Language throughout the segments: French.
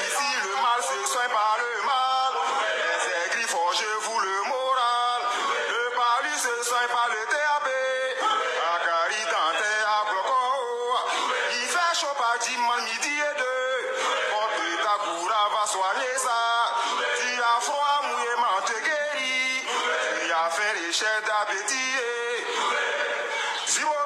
Ici le mal se soigne par le mal. Les aigris forgez-vous le moral. Le palu se soigne par le TAB. Akari Dante à Bloco. Il fait chaud par dimanche midi et deux. Porte ta coura va soigner ça. Tu as froid mouillement te guérit. Tu as fait les chefs d'appétit. Si vous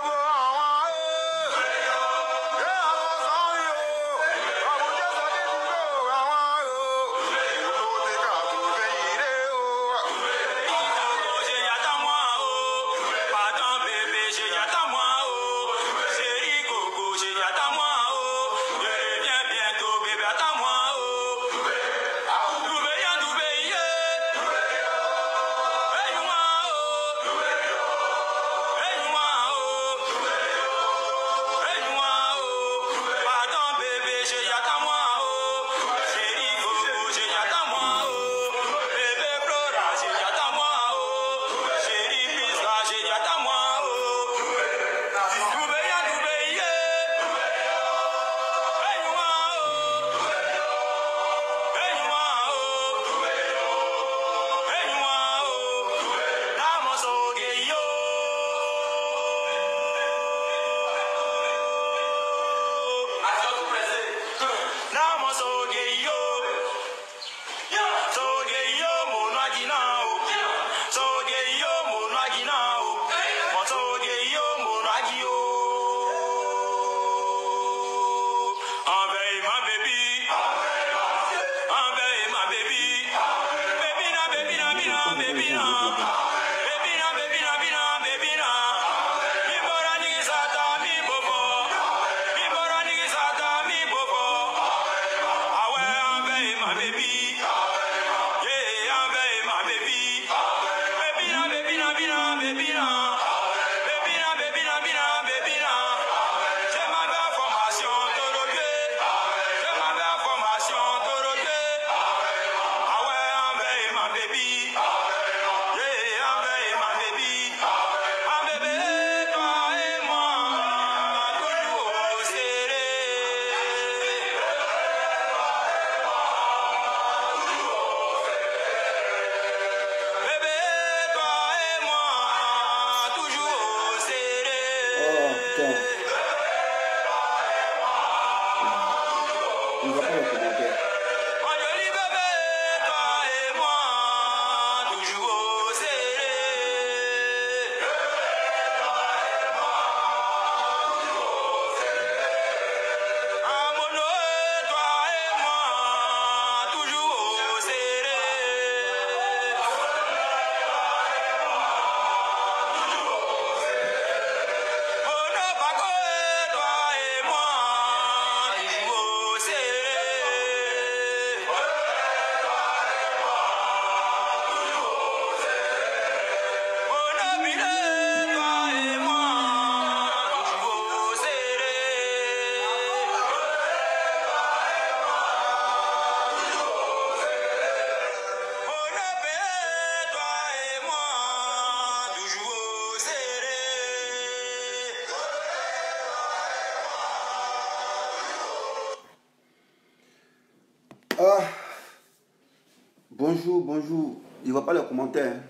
Bonjour. Il ne voit pas les commentaires.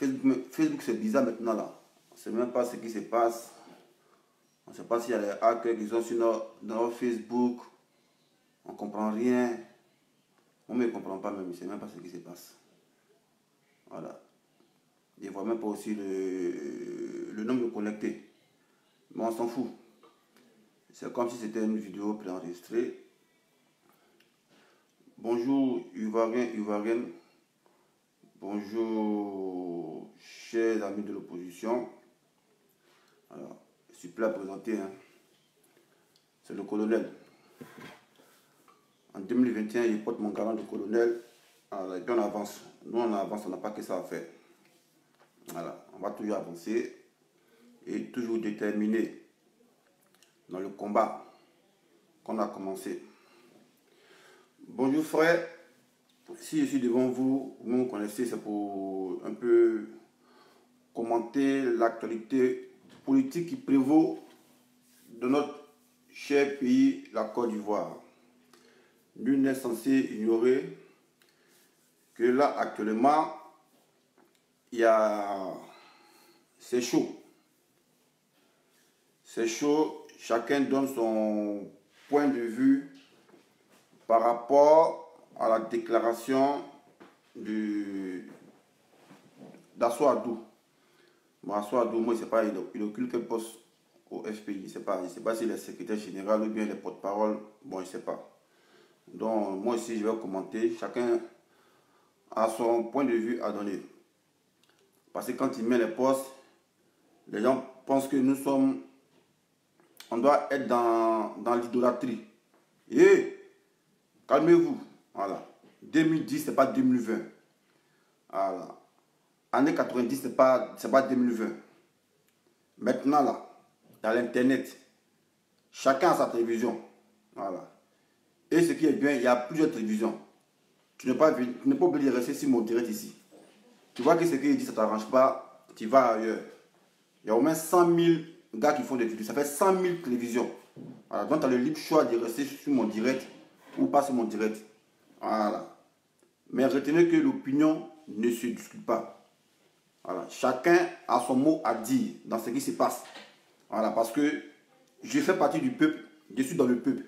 Facebook c'est bizarre maintenant là. On ne sait même pas ce qui se passe. On ne sait pas s'il y a des hackers qui sont sur notre Facebook. On ne comprend rien. On ne comprend pas même. Je ne sais même pas ce qui se passe. Voilà. Je ne vois même pas aussi le nombre de connectés. Mais on s'en fout. C'est comme si c'était une vidéo préenregistrée. Bonjour Ivoirienne. Bonjour chers amis de l'opposition. Alors, je suis prêt à présenter. C'est le colonel. En 2021, il porte mon garant de colonel. Alors, et puis on avance. Nous on avance, on n'a pas que ça à faire. Voilà, on va toujours avancer et toujours déterminé dans le combat qu'on a commencé. Bonjour frère, si je suis devant vous, vous me connaissez, c'est pour un peu commenter l'actualité politique qui prévaut de notre cher pays, la Côte d'Ivoire. Nul n'est censé ignorer que là, actuellement, c'est chaud. C'est chaud, chacun donne son point de vue par rapport à la déclaration d'Asso Adou. Bon, Asso Adou, moi, je ne sais pas, il occupe quel poste au FPI. Je ne sais pas s'il est secrétaire général ou bien les porte-parole. Bon, je ne sais pas. Donc, moi aussi, je vais commenter. Chacun a son point de vue à donner. Parce que quand il met les postes, les gens pensent que on doit être dans l'idolâtrie. Et calmez-vous. Voilà. 2010, ce n'est pas 2020. Voilà. Année 90, ce n'est pas 2020. Maintenant, là, dans l'Internet, chacun a sa télévision. Voilà. Et ce qui est bien, il y a plusieurs télévisions. Tu n'es pas obligé de rester sur mon direct ici. Tu vois que ce qu'il dit, ça ne t'arrange pas, tu vas ailleurs. Il y a au moins 100 000 gars qui font des vidéos. Ça fait 100 000 télévisions. Voilà. Donc, tu as le libre choix de rester sur mon direct ou pas sur mon direct. Voilà. Mais retenez que l'opinion ne se discute pas. Voilà. Chacun a son mot à dire dans ce qui se passe. Voilà. Parce que je fais partie du peuple. Je suis dans le peuple.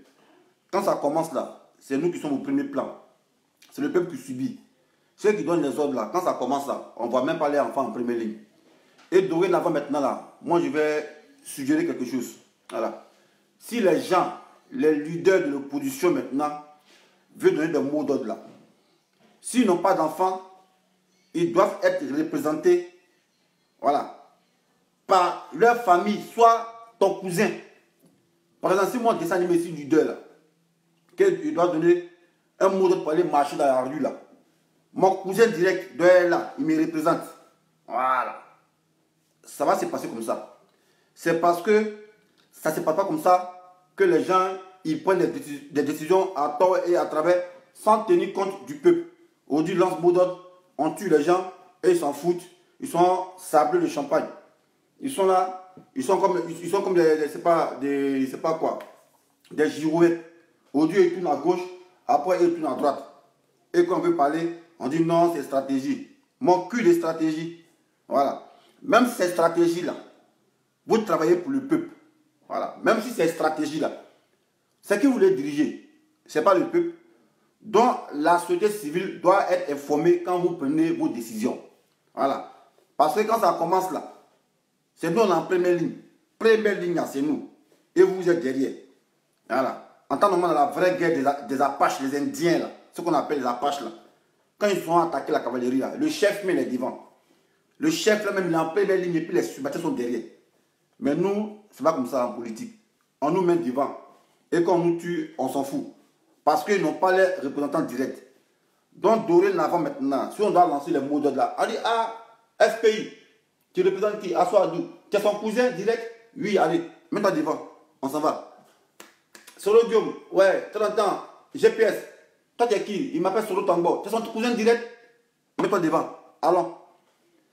Quand ça commence là, c'est nous qui sommes au premier plan. C'est le peuple qui subit. Ceux qui donnent les ordres là, quand ça commence là, on ne voit même pas les enfants en première ligne. Et dorénavant maintenant là, moi je vais suggérer quelque chose. Voilà. Si les gens, les leaders de l'opposition maintenant, veulent donner des mots d'ordre là, s'ils n'ont pas d'enfants, ils doivent être représentés, voilà, par leur famille, soit ton cousin. Par exemple, si moi je descends animé ici du leader là, qu'il doit donner un mot d'ordre pour aller marcher dans la rue là. Mon cousin direct doit être là, il me représente. Voilà. Ça va se passer comme ça. C'est parce que ça ne se passe pas comme ça que les gens ils prennent des décisions à tort et à travers sans tenir compte du peuple. Aujourd'hui, lance mot d'ordre, on tue les gens et ils s'en foutent. Ils sont sablés de champagne. Ils sont là, ils sont comme des, c'est pas quoi, des girouettes. Aujourd'hui, ils tournent à gauche, après ils tournent à droite. Et quand on veut parler, on dit non, c'est stratégie. Mon cul de stratégie. Voilà. Même ces stratégies-là, vous travaillez pour le peuple. Voilà. Même si ces stratégies-là, c'est qui vous les dirigez, ce n'est pas le peuple. Donc, la société civile doit être informée quand vous prenez vos décisions. Voilà. Parce que quand ça commence là, c'est nous en première ligne. Première ligne, c'est nous. Et vous êtes derrière. Voilà. En temps normal, dans la vraie guerre des Apaches, les Indiens, là, ce qu'on appelle les Apaches, là, quand ils sont attaqués la cavalerie, là, le chef met les devants. Le chef, là, même, il est en première ligne et puis les subalternes sont derrière. Mais nous, c'est pas comme ça en politique. On nous met devant. Et quand on nous tue, on s'en fout. Parce qu'ils n'ont pas les représentants directs. Donc, dorénavant maintenant, si on doit lancer les mots d'ordre là, on dit, ah, FPI, tu représentes qui? Asso Adou. Tu es son cousin direct? Oui, allez, mets-toi devant. On s'en va. Solo Guillaume, ouais, 30 ans, GPS. Toi, tu es qui? Il m'appelle Solo Tambo. Tu es son cousin direct? Mets-toi devant. Allons.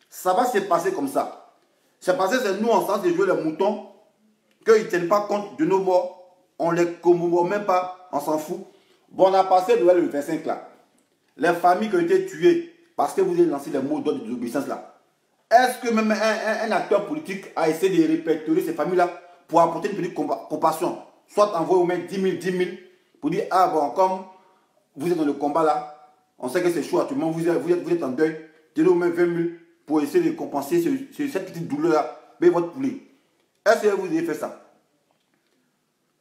Ça va se passer comme ça. C'est parce que c'est nous, en sens de jouer les moutons, qu'ils ne tiennent pas compte de nos morts. On ne les commémore même pas. On s'en fout. Bon, on a passé Noël le 25 là. Les familles qui ont été tuées parce que vous avez lancé les mots d'ordre de désobéissance là. Est-ce que même un acteur politique a essayé de répertorier ces familles-là pour apporter une petite compassion? Soit envoyer au moins 10 000 pour dire, ah bon, comme vous êtes dans le combat là, on sait que c'est chaud actuellement, vous êtes en deuil, donnez au moins 20 000 pour essayer de compenser cette petite douleur-là, mais votre poulet. Est-ce que vous avez fait ça?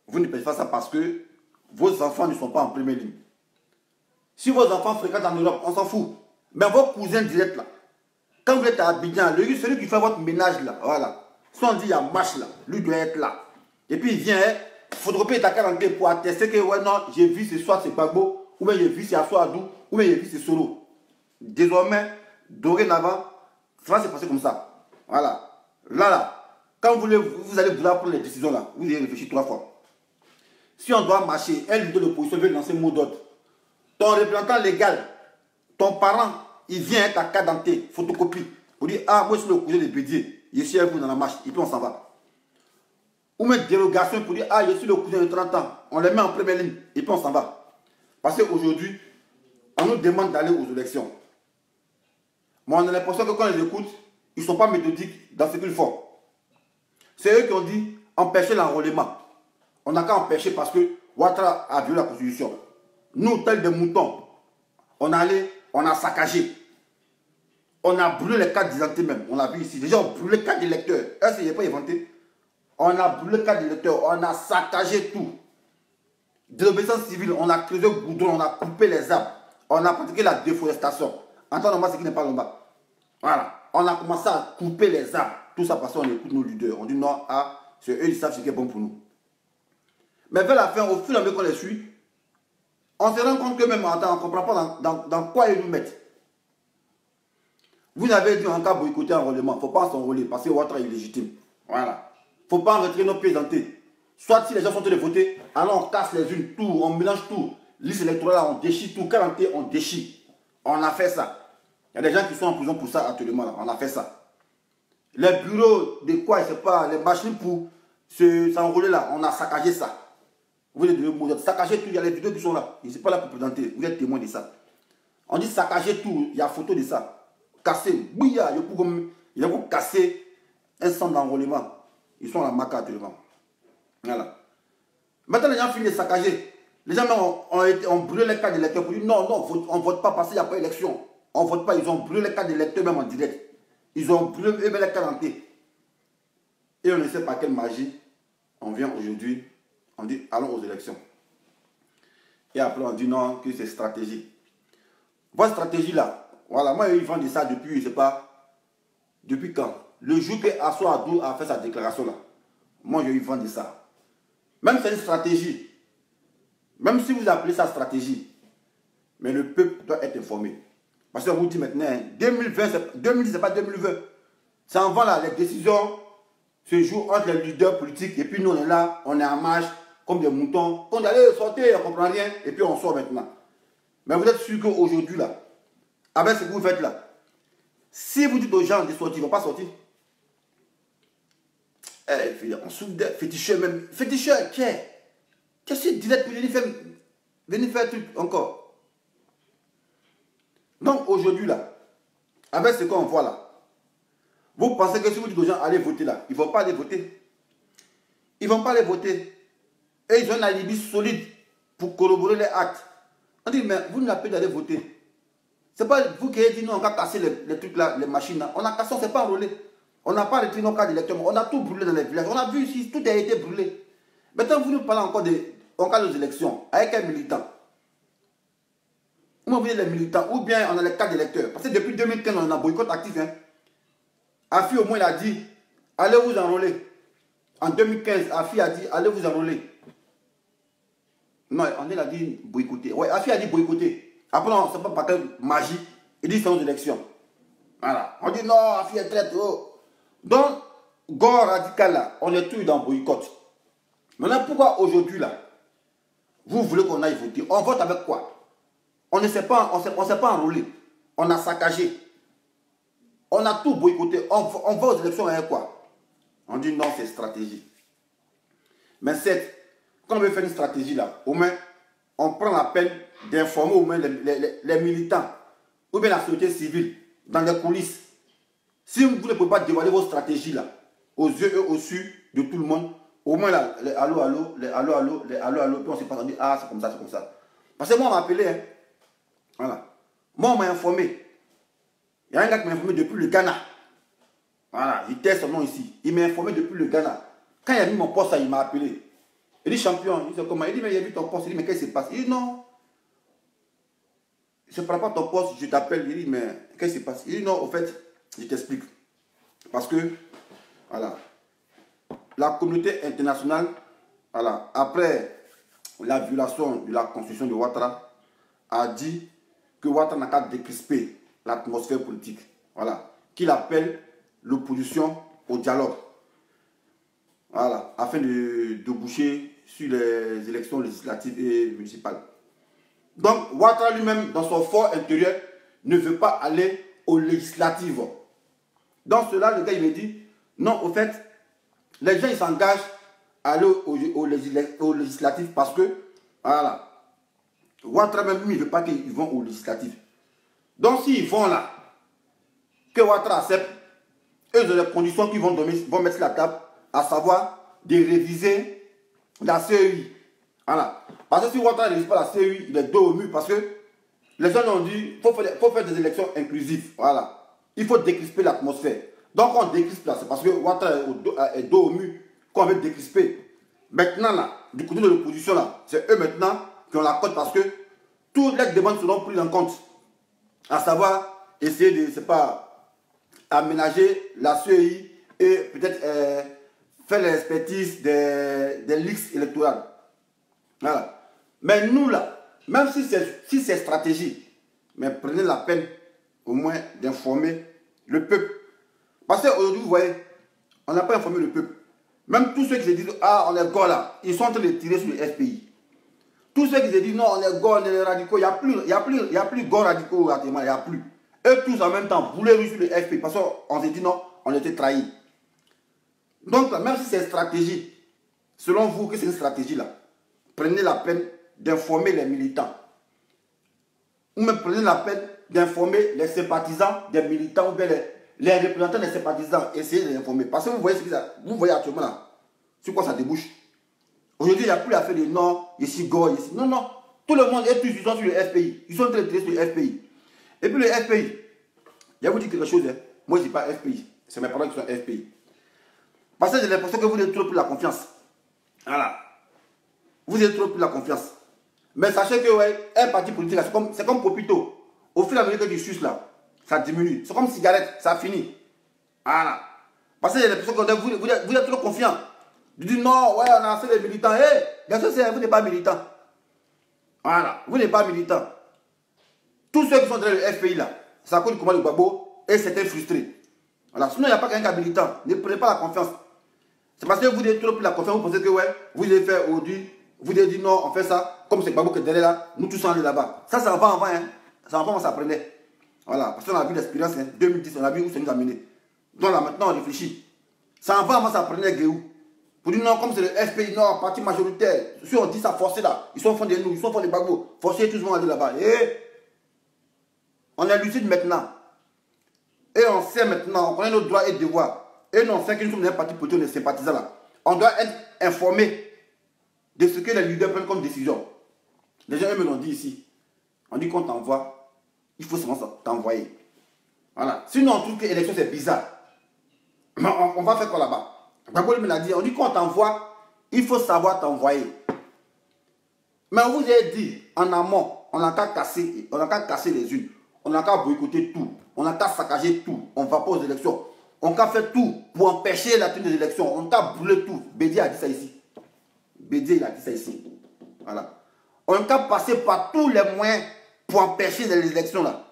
Vous ne faites pas ça parce que vos enfants ne sont pas en première ligne. Si vos enfants fréquentent en Europe, on s'en fout. Mais vos cousins directs là, quand vous êtes à Abidjan, celui qui fait votre ménage là, voilà. Si on dit il y a marche là, lui doit être là. Et puis il vient, il faudra payer ta carte pour attester que ouais non, j'ai vu ce soir c'est Gbagbo, ou bien j'ai vu c'est Asso Adou, ou bien j'ai vu c'est Solo. Désormais, dorénavant, ça va se passer comme ça. Voilà. Là, quand vous allez vouloir prendre les décisions là, vous allez réfléchir 3 fois. Si on doit marcher, un leader de l'opposition veut lancer un mot d'ordre. Ton représentant légal, ton parent, il vient avec ta carte d'identité, photocopie, pour dire, ah, moi je suis le cousin de Bédier, je suis avec vous dans la marche, et puis on s'en va. Ou mettre dérogation pour dire, ah, je suis le cousin de 30 ans, on les met en première ligne, et puis on s'en va. Parce qu'aujourd'hui, on nous demande d'aller aux élections. Mais on a l'impression que quand on les écoute, ils ne sont pas méthodiques dans ce qu'ils font. C'est eux qui ont dit empêcher l'enrôlement. On n'a qu'à empêcher parce que Ouattara a violé la Constitution. Nous, tels des moutons, on a saccagé. On a brûlé les cartes d'identité même. On l'a vu ici. Déjà, on a brûlé les cartes d'électeurs. Est-ce qu'il n'est pas inventé? On a brûlé les cartes d'électeurs. On a saccagé tout. De l'obéissance civile, on a creusé le goudron, on a coupé les arbres. On a pratiqué la déforestation. En temps normal, c'est qui n'est pas là-bas. Voilà. On a commencé à couper les arbres. Tout ça parce qu'on écoute nos leaders. On dit non, ah, c'est eux, ils savent ce qui est bon pour nous. Mais vers la fin, au fur et à mesure qu'on les suit, on se rend compte que même en temps, on ne comprend pas dans quoi ils nous mettent. Vous avez dit en cas boycotter l'enrôlement, il ne faut pas s'enrôler parce que Ouattara est illégitime. Voilà. Il ne faut pas en retirer nos pieds dentés. Soit si les gens sont en train de voter, alors on casse les unes, tout, on mélange tout. Liste électorale, on déchire tout. 40, on déchire. On a fait ça. Il y a des gens qui sont en prison pour ça actuellement. Là. On a fait ça. Les bureaux de quoi, je ne sais pas, les machines pour s'enrôler là, on a saccagé ça. Vous êtes saccagé tout, il y a les vidéos qui sont là. Je ne suis pas là pour présenter, vous êtes témoin de ça. On dit saccager tout, il y a photo de ça. Casser, bouilla, il y a pour casser un centre d'enrôlement. Ils sont à la maca actuellement. Voilà. Maintenant, les gens finissent de saccager. Les gens ont brûlé les cartes d'électeurs pour dire non, non, on ne vote pas parce qu'il n'y a pas d'élection. On ne vote pas, ils ont brûlé les cartes d'électeurs même en direct. Ils ont brûlé eux-mêmes les cartes d'identité. Et on ne sait pas quelle magie. On vient aujourd'hui, on dit allons aux élections. Et après on dit non, que c'est stratégie. Votre stratégie là, voilà, moi ils vendent ça depuis, je ne sais pas, depuis quand. Le jour que Assou Adou a fait sa déclaration là, moi je lui vends ça. Même c'est une stratégie. Même si vous appelez ça stratégie, mais le peuple doit être informé. Parce qu'on vous dit maintenant, 2020, c'est pas 2020. C'est avant là, les décisions se jouent entre les leaders politiques et puis nous on est là, on est en marche, comme des moutons. On allait sortir, on ne comprend rien, et puis on sort maintenant. Mais vous êtes sûr qu'aujourd'hui là, avec ce que vous faites là, si vous dites aux gens de sortir, ils ne vont pas sortir. Eh, on souffre des féticheurs même. Féticheurs, qu'est-ce que tu disais pour venir faire un truc encore? Donc aujourd'hui là, avec ce qu'on voit là, vous pensez que si vous dites aux gens allez voter là, ils ne vont pas aller voter. Ils ne vont pas aller voter. Et ils ont un alibi solide pour corroborer les actes. On dit, mais vous n'avez pas d'aller voter. Ce n'est pas vous qui avez dit non, on va casser les trucs là, les machines là. On a cassé, on ne s'est pas enrôlé. On n'a pas retiré nos cartes d'électeurs. On a tout brûlé dans les villages. On a vu ici, tout a été brûlé. Maintenant, vous nous parlez encore en cas des élections avec un militant. Vous voyez les militants, ou bien on a les cartes d'électeurs. Parce que depuis 2015, on a un boycott actif. Hein. Afi au moins il a dit, allez vous enrôler. En 2015, Afi a dit, allez vous enrôler. Non, on a dit boycotter. Oui, Afi a dit boycotter. Après, on ne sait pas par quelle magie, il dit c'est aux élections. Voilà. On dit non, Afi est très haut. Donc, Gore radical là, on est tous dans boycott. Maintenant, pourquoi aujourd'hui là, vous voulez qu'on aille voter? On vote avec quoi? On ne s'est pas enrôlé. On a saccagé. On a tout boycotté. On va aux élections avec quoi? On dit non, c'est stratégie. Mais quand on veut faire une stratégie là, au moins, on prend la peine d'informer au moins les militants ou bien la société civile dans les coulisses. Si vous ne pouvez pas dévoiler vos stratégies là, aux yeux et aux su de tout le monde, au moins là, les allô, allô, les allô, allô, les allô, allô, puis on s'est pas dit, ah, c'est comme ça, c'est comme ça. Parce que moi, on m'a appelé, hein. Voilà. Moi, on m'a informé. Il y a un gars qui m'a informé depuis le Ghana. Voilà, il teste son nom ici. Il m'a informé depuis le Ghana. Quand il a mis mon poste, il m'a appelé. Il dit, champion, il dit comment? Il dit, mais il a vu ton poste. Il dit, mais qu'est-ce qui se passe? Il dit, non. Je ne prends pas ton poste, je t'appelle. Il dit, mais qu'est-ce qui se passe? Il dit, non, au fait, je t'explique. Parce que, voilà, la communauté internationale, voilà, après la violation de la constitution de Ouattara, a dit que Ouattara n'a qu'à décrisper l'atmosphère politique. Voilà. Qu'il appelle l'opposition au dialogue. Voilà, afin de déboucher sur les élections législatives et municipales. Donc, Ouattara lui-même, dans son fort intérieur, ne veut pas aller aux législatives. Dans cela, le gars, il me dit, non, au fait, les gens, ils s'engagent à aller aux législatives parce que, voilà, Ouattara même, lui, il ne veut pas qu'ils vont aux législatives. Donc, s'ils vont là, que Ouattara accepte, eux, ont les conditions qu'ils vont mettre sur la table, à savoir de réviser la CEI. Voilà. Parce que si Ouattara ne révise pas la CEI, il est dos au mur parce que les gens ont dit qu'il faut faire des élections inclusives. Voilà. Il faut décrisper l'atmosphère. Donc, on décrispe là, c'est parce que Ouattara est dos au mur qu'on veut décrisper. Maintenant, là, du côté de l'opposition, là, c'est eux maintenant qui ont la cote parce que toutes les demandes seront prises en compte. À savoir, essayer de, c'est pas, aménager la CEI et peut-être faire l'expertise des listes électorales. Voilà. Mais nous, là, même si c'est stratégie, mais prenez la peine au moins d'informer le peuple. Parce qu'aujourd'hui, vous voyez, on n'a pas informé le peuple. Même tous ceux qui se disent, ah, on est gars là, ils sont en train de tirer sur le FPI. Tous ceux qui se disent, non, on est gars, on est radicaux, il n'y a plus gars radicaux, il n'y a plus. Eux tous en même temps voulaient ruer sur le FPI parce qu'on s'est dit, non, on était trahis. Donc, même si c'est stratégie, selon vous que c'est une stratégie là, prenez la peine d'informer les militants. Ou même prenez la peine d'informer les sympathisants des militants ou bien les représentants des sympathisants. Essayez de les informer. Parce que vous voyez actuellement là, sur quoi ça débouche. Aujourd'hui, il n'y a plus l'affaire de non, ici, go, ici. Non, non. Tout le monde est tous sur le FPI. Ils sont très sur le FPI. Et puis le FPI, je vais vous dire quelque chose. Hein. Moi, je ne dis pas FPI. C'est mes parents qui sont FPI. Parce que j'ai l'impression que vous avez trop pris la confiance. Voilà. Vous avez trop pris la confiance. Mais sachez que, ouais, un parti politique, c'est comme Popito. Au fil et à mesure que tu suces là, ça diminue. C'est comme cigarette, ça finit. Voilà. Parce que j'ai l'impression que vous êtes trop confiant. Vous dites non, ouais, on a assez de militants. Hé, bien sûr, vous n'êtes pas militant. Voilà, vous n'êtes pas militant. Tous ceux qui sont dans le FPI là, c'est à cause du combat de Gbagbo et c'était frustré. Voilà, sinon il n'y a pas quelqu'un qui est militant. Ne prenez pas la confiance. C'est parce que vous avez trop pris la confiance, vous pensez que ouais, vous avez fait aujourd'hui, vous avez dit non, on fait ça, comme c'est Gbagbo qui est derrière là, nous tous on est là-bas. Ça va avant, hein. Ça va avant, ça apprenait. Voilà, parce qu'on a vu l'expérience, hein. 2010, on a vu où ça nous a mené. Donc là maintenant on réfléchit. Ça va avant, ça apprenait Guéou. Pour dire non, comme c'est le FPI, non, parti majoritaire. Si on dit ça forcé là, ils sont au fond de nous, ils sont au fond des Gbagbo. Forcés, tous vont aller là-bas. Et on est lucide maintenant. Et on sait maintenant, on connaît nos droits et devoirs. Et non, c'est que nous sommes un parti politique, on est sympathisants là. On doit être informé de ce que les leaders prennent comme décision. Les gens, eux, me l'ont dit ici. On dit qu'on t'envoie, il faut seulement t'envoyer. Voilà. Sinon, on trouve que l'élection c'est bizarre. Mais on va faire quoi là-bas? Gbagbo me l'a dit, on dit qu'on t'envoie, il faut savoir t'envoyer. Mais on vous a dit, en amont, on n'a qu'à casser les unes. On n'a qu'à boycotter tout. On n'a qu'à saccager tout. On ne va pas aux élections. On n'a qu'à faire tout pour empêcher la tenue des élections. On n'a qu'à brûler tout. Bédié a dit ça ici. Bédié, il a dit ça ici. Voilà. On n'a qu'à passer par tous les moyens pour empêcher les élections là.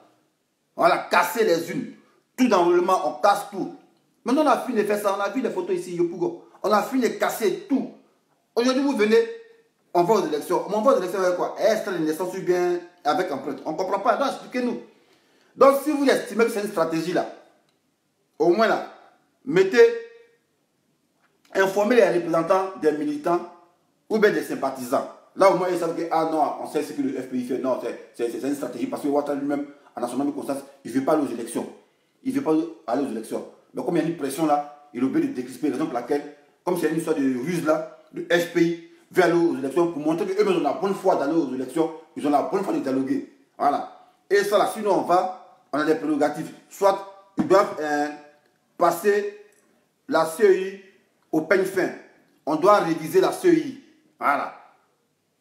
Voilà, casser les unes. Tout d'enrôlement, on casse tout. Maintenant, on a fini de faire ça. On a vu les photos ici, Yopougo. On a fini de casser tout. Aujourd'hui, vous venez, on va aux élections. On va aux élections avec quoi? Extrait de naissance ou bien avec un prêtre. On ne comprend pas. Donc, expliquez-nous. Donc, si vous estimez que c'est une stratégie là, au moins là, informez les représentants des militants ou bien des sympathisants. Là, au moins, ils savent que, ah non, on sait ce que le FPI fait. Non, c'est une stratégie parce que Ouattara lui-même, en national de conscience, il ne veut pas aller aux élections. Il ne veut pas aller aux élections. Mais comme il y a une pression là, il est obligé de décrisper, raison pour laquelle, comme c'est une histoire de ruse là, le FPI veut aller aux élections pour montrer qu'eux-mêmes ont la bonne foi d'aller aux élections, ils ont la bonne foi de dialoguer. Voilà. Et ça là, sinon on a des prérogatives. Soit ils doivent passer la CEI au peigne fin. On doit réviser la CEI. Voilà.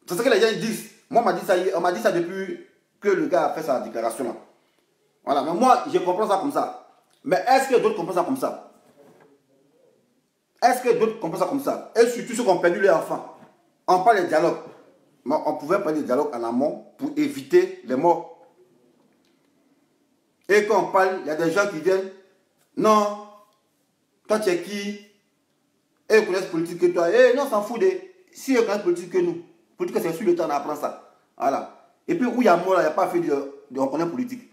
C'est ce que les gens disent. Moi, on m'a dit ça depuis que le gars a fait sa déclaration là. Voilà. Mais moi, je comprends ça comme ça. Mais est-ce que d'autres comprennent ça comme ça? Est-ce que d'autres comprennent ça comme ça? Et surtout ceux qui ont perdu leurs enfants. On parle de dialogue. Mais on pouvait parler de dialogue en amont pour éviter les morts. Et quand on parle, il y a des gens qui viennent. Non, toi tu es qui? Et ils connaissent politique que toi. Et non, on s'en fout de. Si ils connaissent politique que nous. Politique, c'est sur le temps, on apprend ça. Voilà. Et puis, où il y a mort, il n'y a pas fait de reconnaître politique.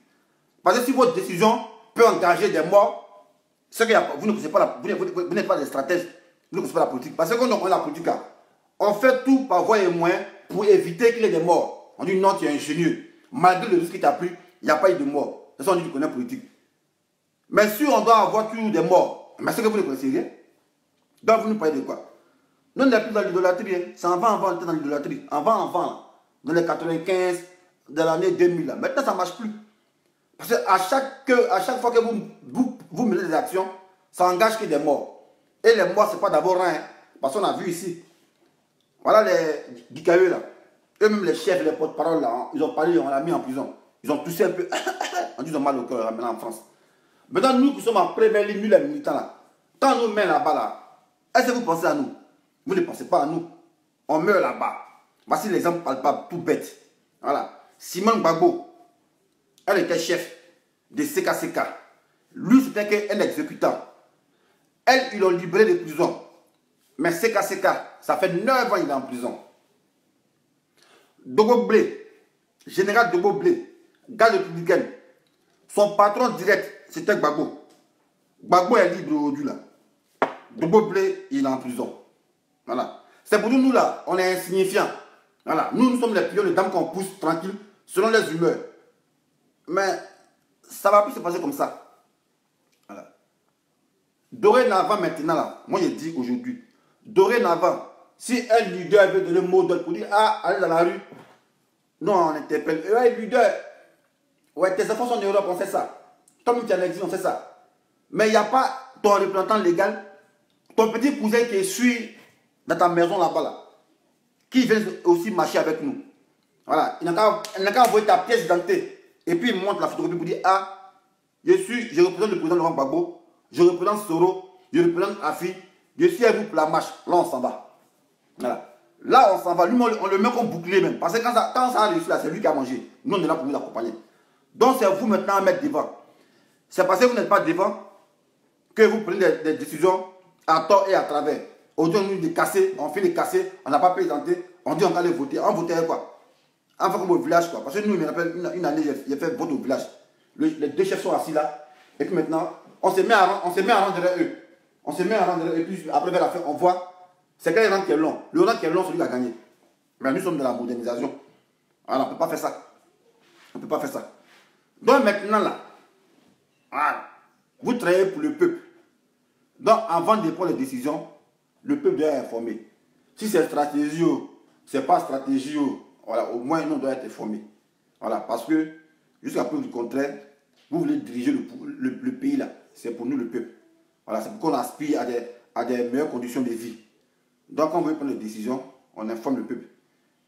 Parce que si votre décision peut engager des morts, c'est que vous ne connaissez pas vous n'êtes pas des stratèges. Vous ne connaissez pas la politique. Parce que quand on connaît la politique, on fait tout par voie et moyens pour éviter qu'il y ait des morts. On dit non, tu es ingénieux. Malgré le risque que tu as pris, il n'y a pas eu de mort. C'est ça, on dit que tu connais la politique. Mais si on doit avoir toujours des morts, mais c'est que vous ne connaissez rien. Donc vous nous parlez de quoi? Nous, on n'est plus dans l'idolâtrie. Hein. C'est avant, on était dans l'idolâtrie. Avant, dans les 95, de l'année 2000. Là. Maintenant, ça ne marche plus. Parce qu'à chaque fois que vous menez des actions, ça engage que des morts. Et les morts, ce n'est pas d'abord rien. Hein. Parce qu'on a vu ici. Voilà les Guikaïeux là. Eux-mêmes, les chefs, les porte-parole là, hein, ils ont parlé, on l'a mis en prison. Ils ont toussé un peu. On dit qu'ils ont mal au cœur maintenant en France. Maintenant, nous qui sommes en première ligne, nous les militants là, quand on nous met là-bas là, est-ce que vous pensez à nous? Vous ne pensez pas à nous. On meurt là-bas. Voici l'exemple palpable, tout bête. Voilà. Simone Gbagbo, elle était chef de CKCK. Lui, c'était qu'un exécutant. Elle, ils l'ont libéré de prison. Mais CKCK, ça fait 9 ans qu'il est en prison. Dogo Blé, général Dogo Blé, garde républicaine, son patron direct, c'était Gbagbo. Gbagbo est libre aujourd'hui là. Dogo Blé, il est en prison. Voilà. C'est pour nous, nous là, on est insignifiants. Voilà. Nous sommes les pions de dames qu'on pousse tranquille, selon les humeurs. Mais ça va plus se passer comme ça. Voilà. Dorénavant, maintenant là, moi je dis aujourd'hui, dorénavant, si un leader veut donner le mot d'ordre pour dire, ah, allez dans la rue, non, on interpelle. Ouais, leader, ouais, tes enfants sont en Europe, on fait ça. Toi-même, tu es en exil, on fait ça. Mais il n'y a pas ton représentant légal, ton petit cousin qui suit dans ta maison là-bas, là, qui vient aussi marcher avec nous. Voilà, il n'a qu'à envoyer ta pièce d'identité. Et puis il montre la photographie pour dire, ah, je représente le président Laurent Gbagbo, je représente Soro, je représente Afi, je suis à vous pour la marche. Là, on s'en va. Voilà. Là, on s'en va. Lui, on le met comme bouclier même. Parce que quand ça a réussi là, c'est lui qui a mangé. Nous, on est là pour vous accompagner. Donc, c'est vous maintenant à mettre devant. C'est parce que vous n'êtes pas devant que vous prenez des décisions à tort et à travers. Aujourd'hui, on nous dit casser, on fait les casser, on n'a pas présenté, on dit on va aller voter. On votait quoi? On fait comme au village quoi. Parce que nous, il me rappelle une année, j'ai fait vote au village. Les deux chefs sont assis là. Et puis maintenant, on se met à rendre derrière eux. On se met à rendre derrière eux. Et puis après, vers la fin, on voit. C'est quel rang qui est long. Le rang qui est long, celui qui a gagné. Mais nous sommes dans la modernisation. Alors, on ne peut pas faire ça. On ne peut pas faire ça. Donc maintenant là, voilà, vous travaillez pour le peuple. Donc avant de prendre les décisions, le peuple doit être informé. Si c'est stratégie, c'est pas stratégie, voilà, au moins nous doit être informé. Voilà, parce que jusqu'à preuve du contraire, vous voulez diriger le pays là. C'est pour nous le peuple. Voilà, c'est pour qu'on aspire à des meilleures conditions de vie. Donc, quand on veut prendre des décisions, on informe le peuple.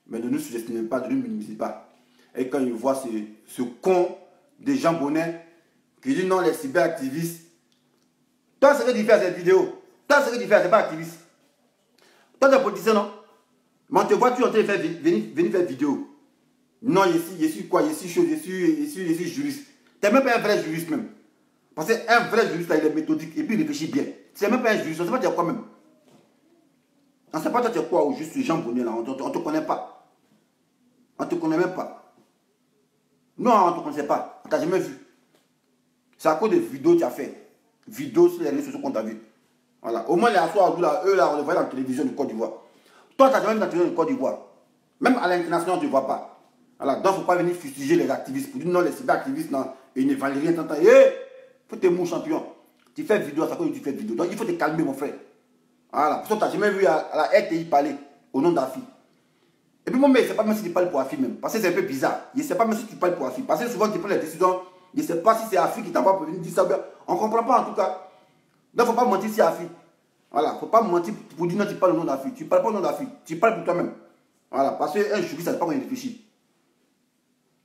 Mais ne nous sous-estimez pas, ne nous minimisez pas. Et quand ils voient ce con de Jean Bonnet qui dit non, les cyberactivistes. Toi, c'est ce que tu fais à cette vidéo. Toi, c'est ce que tu fais, c'est pas activiste. Toi, tu es politicien, non? Mais on te voit, tu es en train de venir faire vidéo. Non, je suis quoi? Je suis chaud, je suis juriste. Tu n'es même pas un vrai juriste même. Parce qu'un vrai juriste, il est méthodique et puis il réfléchit bien. Tu n'es même pas un juriste, on ne sait pas dire quoi même. On ne sait pas toi tu es quoi ou juste Jean Bonnet là, on ne te connaît pas. On ne te connaît même pas. Non, on ne te connaissait pas, on ne t'a jamais vu. C'est à cause des vidéos que tu as fait. Vidéos sur les réseaux sociaux qu'on t'a vu. Voilà. Au moins les assoirs, là, eux là, on les voit dans la télévision de Côte d'Ivoire. Toi, tu n'as jamais vu dans la télévision de Côte d'Ivoire. Même à l'international, tu ne vois pas. Voilà. Donc, il ne faut pas venir fustiger les activistes. Pour dire non, les cyberactivistes, non, ils ne valent rien. Hé, faut te moucher champion. Tu fais vidéo, ça cause tu fais vidéo. Donc, il faut te calmer, mon frère. Voilà. Parce que tu n'as jamais vu à la RTI parler au nom d'Afi. Et puis, moi, mais je ne sais pas même si tu parles pour Afi même. Parce que c'est un peu bizarre. Je ne sais pas même si tu parles pour Afi. Parce que souvent, tu prends les décisions. Je ne sais pas si c'est Afi qui t'envoie pour venir dire ça. On ne comprend pas en tout cas. Donc, il ne faut pas mentir si c'est Afi. Voilà. Il ne faut pas mentir pour dire non, tu parles au nom d'Afi. Tu ne parles pas au nom d'Afi. Tu parles pour toi-même. Voilà. Parce qu'un juriste, ça ne sait pas comment il réfléchit.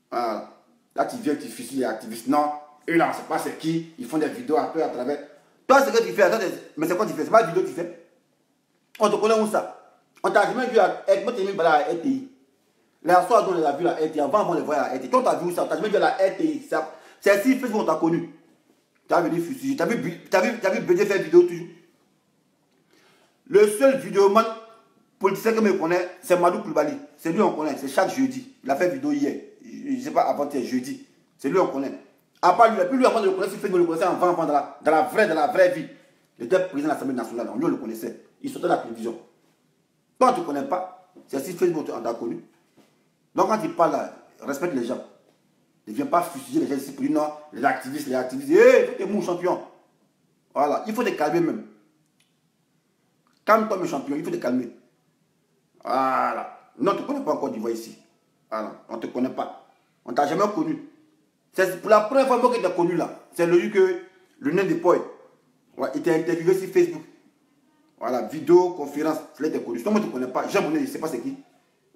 Voilà. Là, tu viens, tu fustiges les activistes. Non. Eux là, on ne sait pas c'est qui. Ils font des vidéos un peu à travers. Toi, c'est ce que tu fais. Attends, mais c'est quoi tu fais? C'est pas la vidéo que tu fais. On te connaît où ça? On t'a jamais vu à la RTI. Les soirs, on les a vus à la RTI. Avant, on les voyait à la RTI. Quand on t'a vu où ça? On t'a jamais vu à la RTI. C'est si Facebook on t'a connu. Tu as venu fustiger. Tu as vu BD faire vidéo toujours. Le seul vidéoman politicien que me connaît, c'est Madou Koulibaly. C'est lui on connaît, c'est chaque jeudi. Il a fait vidéo hier. Je ne sais pas, avant-hier, jeudi. C'est lui on connaît. À part lui, et puis lui, avant de le connaître, il fait de le connaître avant dans la vraie vie. Il était président de l'Assemblée nationale, lui on le connaissait. Il sortait de la télévision. Quand tu ne connais pas, c'est si Facebook on t'a connu. Donc quand il parle là, respecte les gens. Ne viens pas fustiger les gens ici pour dire non, les activistes, hé, t'es mon champion. Voilà, il faut te calmer même. Calme-toi, mes champions, il faut te calmer. Voilà. Non, tu ne connais pas encore d'Ivoire ici. Voilà, on ne te connaît pas. On ne t'a jamais connu. C'est pour la première fois que tu as connu là. C'est le nain de Poy. Ouais, il t'a interviewé sur Facebook. Voilà, vidéo, conférence, il t'a connu. Toi, moi, tu ne connais pas. Jean Bonnet, je ne sais pas c'est qui.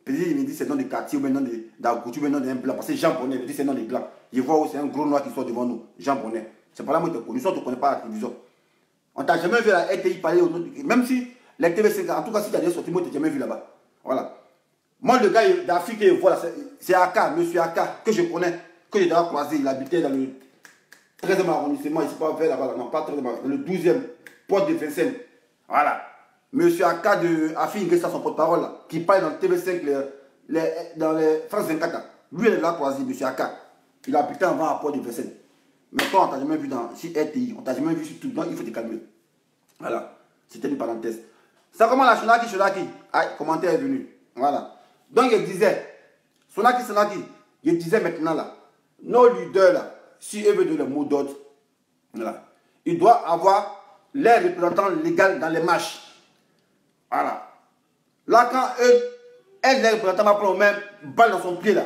Peut-être il me dit c'est le nom de quartier ou le nom d'Agoutou ou le nom d'un blanc. Parce que Jean Bonnet, il me dit c'est le nom des blancs. Je vois où c'est un gros noir qui sort devant nous. Jean Bonnet. C'est pas là que tu as connu. Soit tu ne connais pas la télévision. On t'a jamais vu à la RTI parler au nom de... Même si les TV5, en tout cas si tu as déjà sorti, moi, tu n'as jamais vu là-bas. Voilà. Moi, le gars d'Afrique, voilà, c'est Aka, monsieur Aka, que je connais, que j'ai déjà croisé. Il habitait dans le 13e arrondissement, il s'est pas vers là-bas, non, pas 13e, dans le 12e, porte de Vincennes. Voilà. Monsieur Aka de Afi Ingressa, son porte-parole, qui parle dans le TV5, dans les France 24. Là. Lui, il est là croisé, monsieur Aka. Il habitait avant à Port de Vincennes. Mais toi, on t'a jamais vu sur RTI, on t'a jamais vu sur tout, donc il faut te calmer. Voilà. C'était une parenthèse. Ça comment la Sonaki, ah, commentaire est venu. Voilà. Donc, il disait, Sonaki, il disait maintenant là, nos leaders là, si eux veulent donner le mot d'ordre, voilà, ils doivent avoir les représentants légaux dans les marches. Voilà. Là, quand eux, les représentants vont prendre même balle dans son pied là,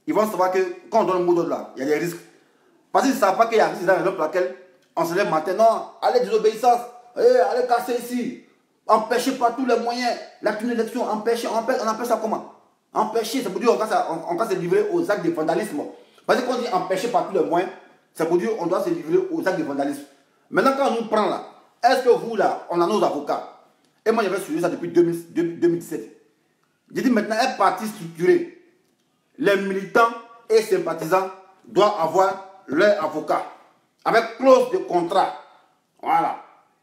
ils vont savoir que quand on donne le mot d'ordre là, il y a des risques. Parce qu'ils ne savent pas qu'il y a un risque dans pour laquelle on se lève matin, non, allez désobéissance, allez casser ici. Empêcher par tous les moyens la tenue d'élection, empêcher, on appelle ça comment? Empêcher, c'est pour dire on va se livrer aux actes de vandalisme. Parce que quand on dit empêcher par tous les moyens, c'est pour dire on doit se livrer aux actes de vandalisme. Maintenant, quand on nous prend là, est-ce que vous là, on a nos avocats? Et moi j'avais suivi ça depuis 2017. J'ai dit maintenant, un parti structuré, les militants et sympathisants doivent avoir leur avocat avec clause de contrat. Voilà.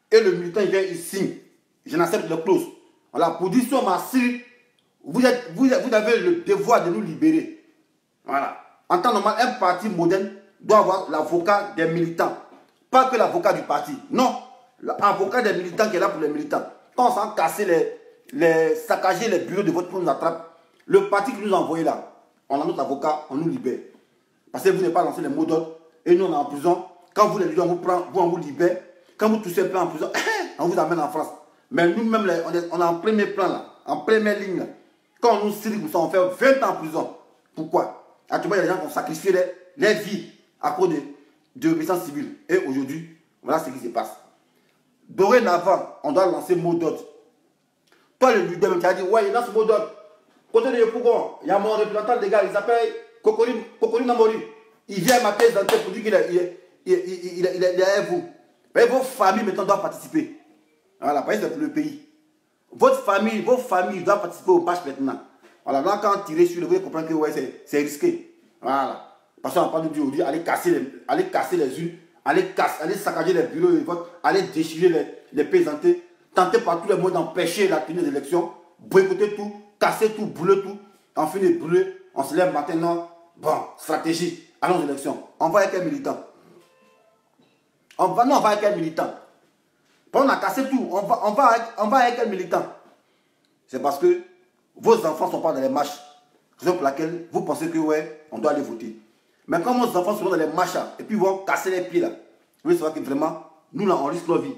Et le militant il vient, il signe. Je n'accepte la clause. Voilà, pour dire sur ma Syrie, vous avez le devoir de nous libérer. Voilà. En temps normal, un parti moderne doit avoir l'avocat des militants. Pas que l'avocat du parti. Non. L'avocat des militants qui est là pour les militants. Quand on s'en casser saccager les bureaux de vote pour nous attraper, le parti qui nous a envoyé là, on a notre avocat, on nous libère. Parce que vous n'avez pas lancé les mots d'ordre et nous on est en prison. Quand vous les leaders on vous prend, on vous libère. Quand vous touchez un peu en prison, on vous amène en France. Mais nous-mêmes, on est en premier plan, là, en première ligne. Là. Quand on nous cite, on fait 20 ans en prison. Pourquoi? Actuellement, il y a des gens qui ont sacrifié les vies à cause de l'obéissance civile. Et aujourd'hui, voilà ce qui se passe. Dorénavant, on doit lancer mot d'ordre. Toi, le leader, tu as dit, ouais, il lance mot d'ordre. Côté de Yopougon, il y a mon représentant des gars, il s'appelle Kokori Namori. Il vient à ma pièce d'entrée pour dire qu'il est avec vous. Mais vos familles, maintenant, doivent participer. Voilà, parce que c'est pour le pays. Vos familles doivent participer aux marches maintenant. Voilà, là, quand on tire sur le, vous comprenez que ouais, c'est risqué. Voilà. Parce qu'on n'a pas dit aujourd'hui, allez casser les unes, allez saccager les bureaux de vote, allez déchirer les présentés, tenter par tous les moyens d'empêcher la tenue des élections, boycotter tout, casser tout, brûler tout. On finit de brûler, on se lève maintenant. Bon, stratégie, allons aux élections. On va avec un militant. On va avec un militant. On a cassé tout. On va avec un militant. C'est parce que vos enfants ne sont pas dans les marches. Raison pour laquelle vous pensez que ouais, on doit aller voter. Mais quand vos enfants sont dans les marches et puis vont casser les pieds là, vous allez savoir que vraiment, nous là, on risque nos vies.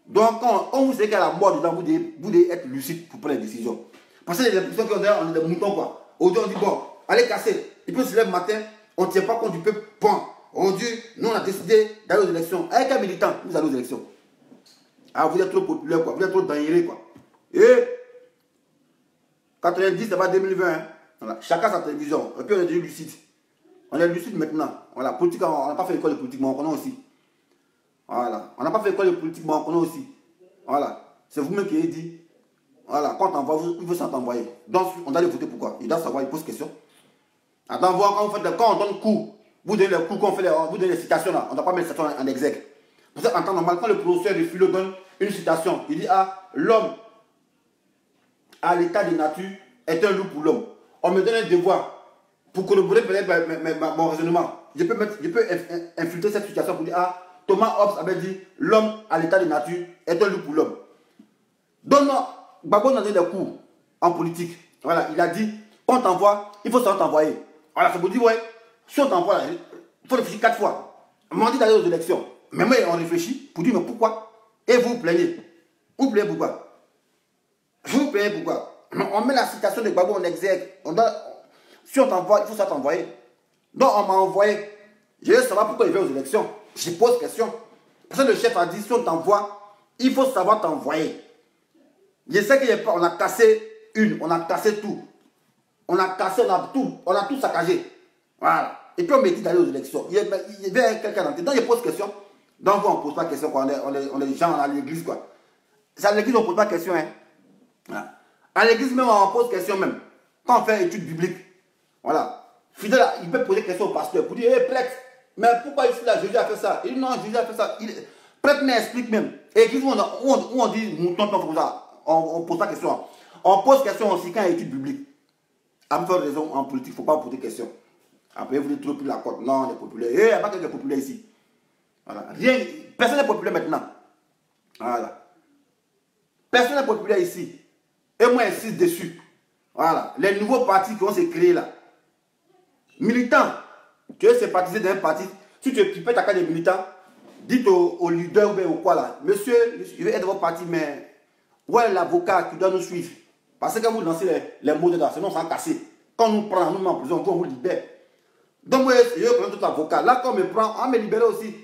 Donc quand vous savez qu'il y a la mort dedans, vous devez être lucide pour prendre les décisions. Parce que les personnes qui ont derrière, on est des moutons quoi. Aujourd'hui on dit bon, allez casser. Et puis on se lève le matin, on ne tient pas compte du peuple. Bon, on dit, nous on a décidé d'aller aux élections. Avec un militant, vous allez aux élections. Ah, vous êtes trop populaire, quoi. Vous êtes trop dangereux, quoi. Et 90, c'est pas 2020. Hein. Voilà. Chacun sa télévision. Et puis on est devenu lucide. On est lucide maintenant. Voilà. Politique, on n'a pas fait l'école de politique, mais on connaît aussi. Voilà. On n'a pas fait l'école de politique, mais on connaît aussi. Voilà. C'est vous-même qui avez dit. Voilà. Quand on envoie, il veut s'en envoyer. Donc, on doit aller voter pourquoi? Il doit savoir, il pose question. Attends, quand on donne cours, vous donnez les cours, vous donnez les citations là. On ne doit pas mettre les citations en exec. Parce qu'en temps normal, quand le professeur de philo donne une citation. Il dit, ah, l'homme à l'état de nature est un loup pour l'homme. On me donne un devoir pour corroborer peut-être mon raisonnement. Je peux infiltrer cette situation pour dire, ah, Thomas Hobbes avait dit, l'homme à l'état de nature est un loup pour l'homme. Donc, Gbagbo a donné des cours en politique. Voilà, il a dit, on t'envoie, il faut savoir t'envoyer. Voilà, ça vous dit, ouais, si on t'envoie, il faut réfléchir 4 fois. On m'a dit d'aller aux élections. Mais moi, on réfléchit pour dire, mais pourquoi? Et vous vous plaignez. Vous plaignez pourquoi? Vous vous plaignez pourquoi? On met la citation de Gbagbo en exergue. Si on t'envoie, il faut savoir t'envoyer. Donc, on m'a envoyé. Je veux savoir pourquoi il va aux élections. Je pose question. Parce que le chef a dit, si on t'envoie, il faut savoir t'envoyer. Je sais qu'on a cassé on a cassé tout. On a cassé, on a tout saccagé. Voilà. Et puis on me dit d'aller aux élections. Il y avait quelqu'un dans le donc je pose question. Donc on ne pose pas question, quoi. On est gens à l'église, quoi. C'est à l'église on ne pose pas question, hein. Voilà. À l'église même on pose question même. Quand on fait études bibliques. Voilà. Fidèle, il peut poser question au pasteur pour dire, hé, prêtre, mais pourquoi ici là, Jésus a fait ça? Il dit non, Jésus a fait ça. Prêtre m'explique même. Et l'église où on dit, mouton, on pose pas question. On pose question aussi quand il y a études bibliques. À me faire raison, en politique, il ne faut pas poser question. Après, vous dites trop plus la côte. Non, on est populaire. Il n'y a pas quelqu'un populaire ici. Voilà. Rien, personne n'est populaire maintenant. Voilà. Personne n'est populaire ici. Et moi, j'insiste dessus. Voilà. Les nouveaux partis qui vont se créer là. Militants. Tu veux sympathiser dans un parti. Si tu pètes ta carte de militant, dites au leader ou quoi là. Monsieur, je vais être votre parti, mais où est l'avocat qui doit nous suivre? Parce que quand vous lancez les mots dedans, sinon ça va casser. Quand on nous prend, on nous met en prison, on vous libère. Donc, moi, je vais prendre tout avocat. Là, quand on me prend, on va me libérer aussi.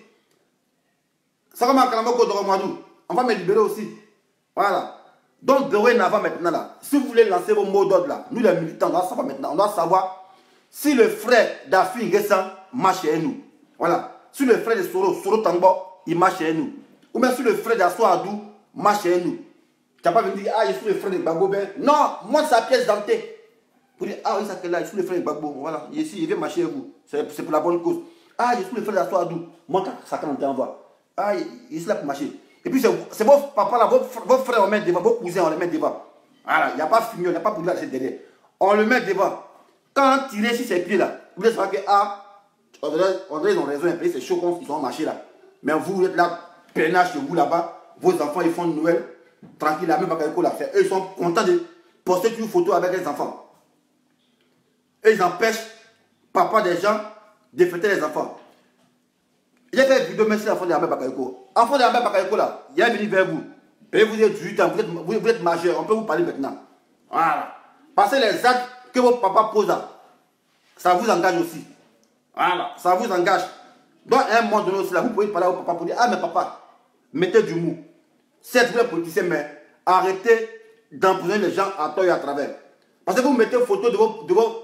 Ça va on va me libérer aussi. Voilà. Donc, dorénavant maintenant, là, si vous voulez lancer vos mots d'ordre, là, nous les militants, on doit savoir maintenant. On doit savoir si le frère d'Afi Nguessan marche chez nous. Voilà. Si le frère de Soro Tangbo, il marche chez nous. Ou même si le frère d'Asso Adou marche chez nous. Tu n'as pas venir dire, ah, je suis le frère de Gbagbo. Non, moi, c'est la pièce dentée. Pour dire, ah oui, ça que là, je suis le frère de Gbagbo. Voilà, ici, il vient marcher avec vous. C'est pour la bonne cause. Ah, je suis le frère d'Asso Adou. Montre ça quand on t'envoie. Ah, il est là pour marcher. Et puis, c'est vos papas là, vos frères, on les met devant, vos cousins, on les met devant. Voilà, il n'y a pas fumé, il n'y a pas pour là, c'est derrière. On le met devant. Quand on tire sur ses pieds là, vous allez savoir que, ah, on dirait ils ont raison, un peu, c'est chaud quand ils sont marchés là. Mais vous êtes là, peinage chez vous là-bas, vos enfants, ils font Noël. Tranquille, la même Bakayoko l'a fait. Eux, ils sont contents de poster une photo avec les enfants. Et ils empêchent papa des gens de fêter les enfants. J'ai fait une vidéo, merci l'enfant de Ahmed Bakayoko. Enfant de Ahmed Bakayoko là, il y a venu vers vous. Et vous êtes 18 ans, vous êtes majeur, on peut vous parler maintenant. Voilà. Parce que les actes que votre papa pose là, ça vous engage aussi. Voilà, ça vous engage. Donc, à un moment donné aussi là, vous pouvez parler au papa pour dire, ah mais papa, mettez du mou. C'est vrai politicien, mais arrêtez d'emprisonner les gens à tort et à travers. Parce que vous mettez une photo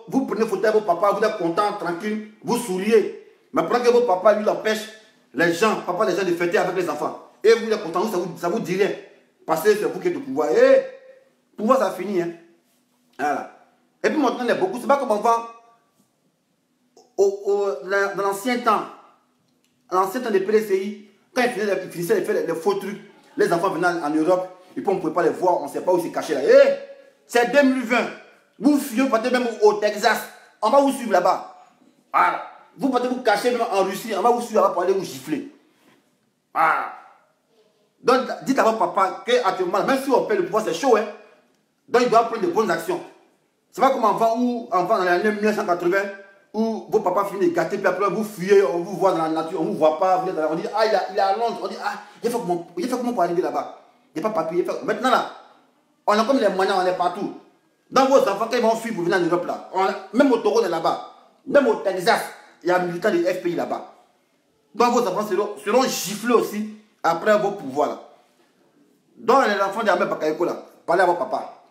vous prenez une photo de vos papas, vous êtes content, tranquille, vous souriez. Mais pendant que vos papas lui empêchent les gens de fêter avec les enfants. Et vous êtes content, ça vous dit rien. Parce que c'est vous qui êtes au pouvoir. Et le pouvoir ça finit. Hein. Voilà. Et puis maintenant, il y a beaucoup. C'est pas comme avant, dans l'ancien temps des PDCI, quand ils finissaient de faire les faux trucs, les enfants venaient en Europe, et puis on ne pouvait pas les voir, on ne sait pas où c'est caché là. Hey, c'est 2020. Vous fuyez, vous partez même au Texas, on va vous suivre là-bas. Voilà. Vous partez vous cacher même en Russie, on va vous suivre là-bas pour aller vous gifler. Voilà. Donc dites à votre papa qu'actuellement, même si on paie le pouvoir, c'est chaud, hein. Donc il doit prendre de bonnes actions. C'est pas comme avant dans l'année 1980, où vos papas finissent de gâter, puis après vous fuyez, on vous voit dans la nature, on ne vous voit pas, on dit, ah, il est à Londres, on dit, ah, il fait comment pour arriver là-bas? Il n'y a pas papier. Maintenant là, on a comme les moyens, on est partout. Dans vos enfants, quand ils vont fuir pour venir en Europe là, même au Togo, on est là-bas. Même au Texas, il y a un militant du FPI là-bas. Donc vos enfants seront giflés aussi après vos pouvoirs là. Donc les enfants d'Ahmed Bakayoko là, parlez à vos papas.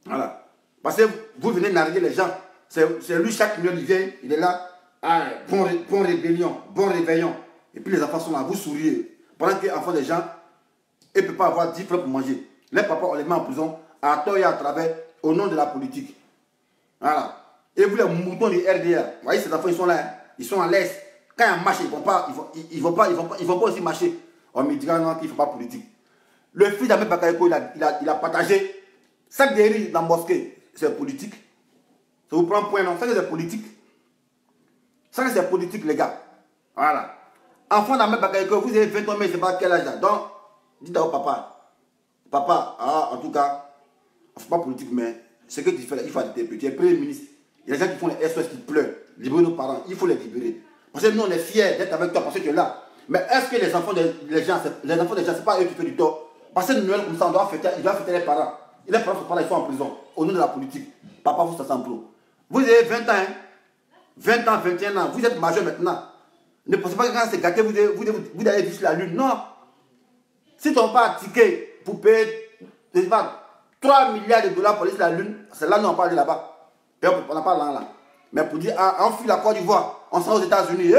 Voilà. Parce que vous venez narguer les gens. C'est lui, chaque million, il vient, il est là. Ah, bon rébellion, bon réveillon. Et puis les enfants sont là, vous souriez. Pendant que les enfants des gens, ils ne peuvent pas avoir 10 francs pour manger. Les papas, on les met en prison à tort et à travers au nom de la politique. Voilà. Et vous, les moutons du RDR, vous voyez, ces enfants, ils sont là, hein. Ils sont à l'aise. Quand ils marchent, ils ne vont pas aussi marcher. On me dira non, qu'il ne faut pas politique. Le fils d'Ahmed Bakayoko, il a partagé 5 des riz dans la mosquée. C'est politique. Ça vous prend un point, non? Ça, c'est politique. Ça, c'est politique, les gars. Voilà. Enfant d'Ahmed Bakayoko, vous avez 20 ans, mais je ne sais pas quel âge là. Donc, dites à votre papa. Papa, en tout cas, ce n'est pas politique, mais ce que tu fais là, il faut arrêter. Tu es premier ministre. Il y a des gens qui font les SOS qui pleurent. Libérer nos parents, il faut les libérer. Parce que nous, on est fiers d'être avec toi parce que tu es là. Mais est-ce que les enfants des gens, c'est pas eux qui font du tort? Parce que Noël, comme ça, ils doivent fêter les parents. Et les parents sont pas là, ils sont en prison. Au nom de la politique. Papa, vous, ça s'emploie. Vous avez 20 ans, hein? 20 ans, 21 ans. Vous êtes majeur maintenant. Ne pensez pas que quand c'est gâté, vous allez vivre sur la lune. Non. Si tu n'as pas ticket pour payer, je sais pas, 3 milliards de dollars pour aller sur la lune, c'est là nous on parle là-bas. On n'a pas là. Mais pour dire, on fuit la Côte d'Ivoire, on s'en va aux États-Unis,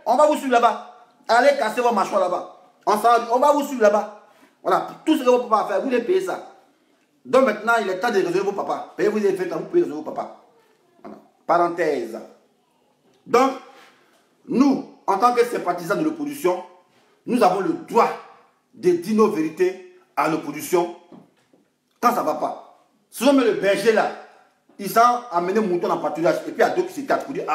on va vous suivre là-bas. Allez casser vos mâchoires là-bas. On va vous suivre là-bas. Voilà, tout ce que vos papas faire, vous devez payer ça. Donc maintenant, il est temps de résoudre vos papas. Payez-vous des fêtes, vous payez résoudre vos papas. Voilà. Parenthèse. Donc, nous, en tant que sympathisants de l'opposition, nous avons le droit de dire nos vérités à l'opposition quand ça ne va pas. Souvent, mais le berger là, il s'en amené mouton en pâturage et puis il y a d'autres qui se cachent pour dire,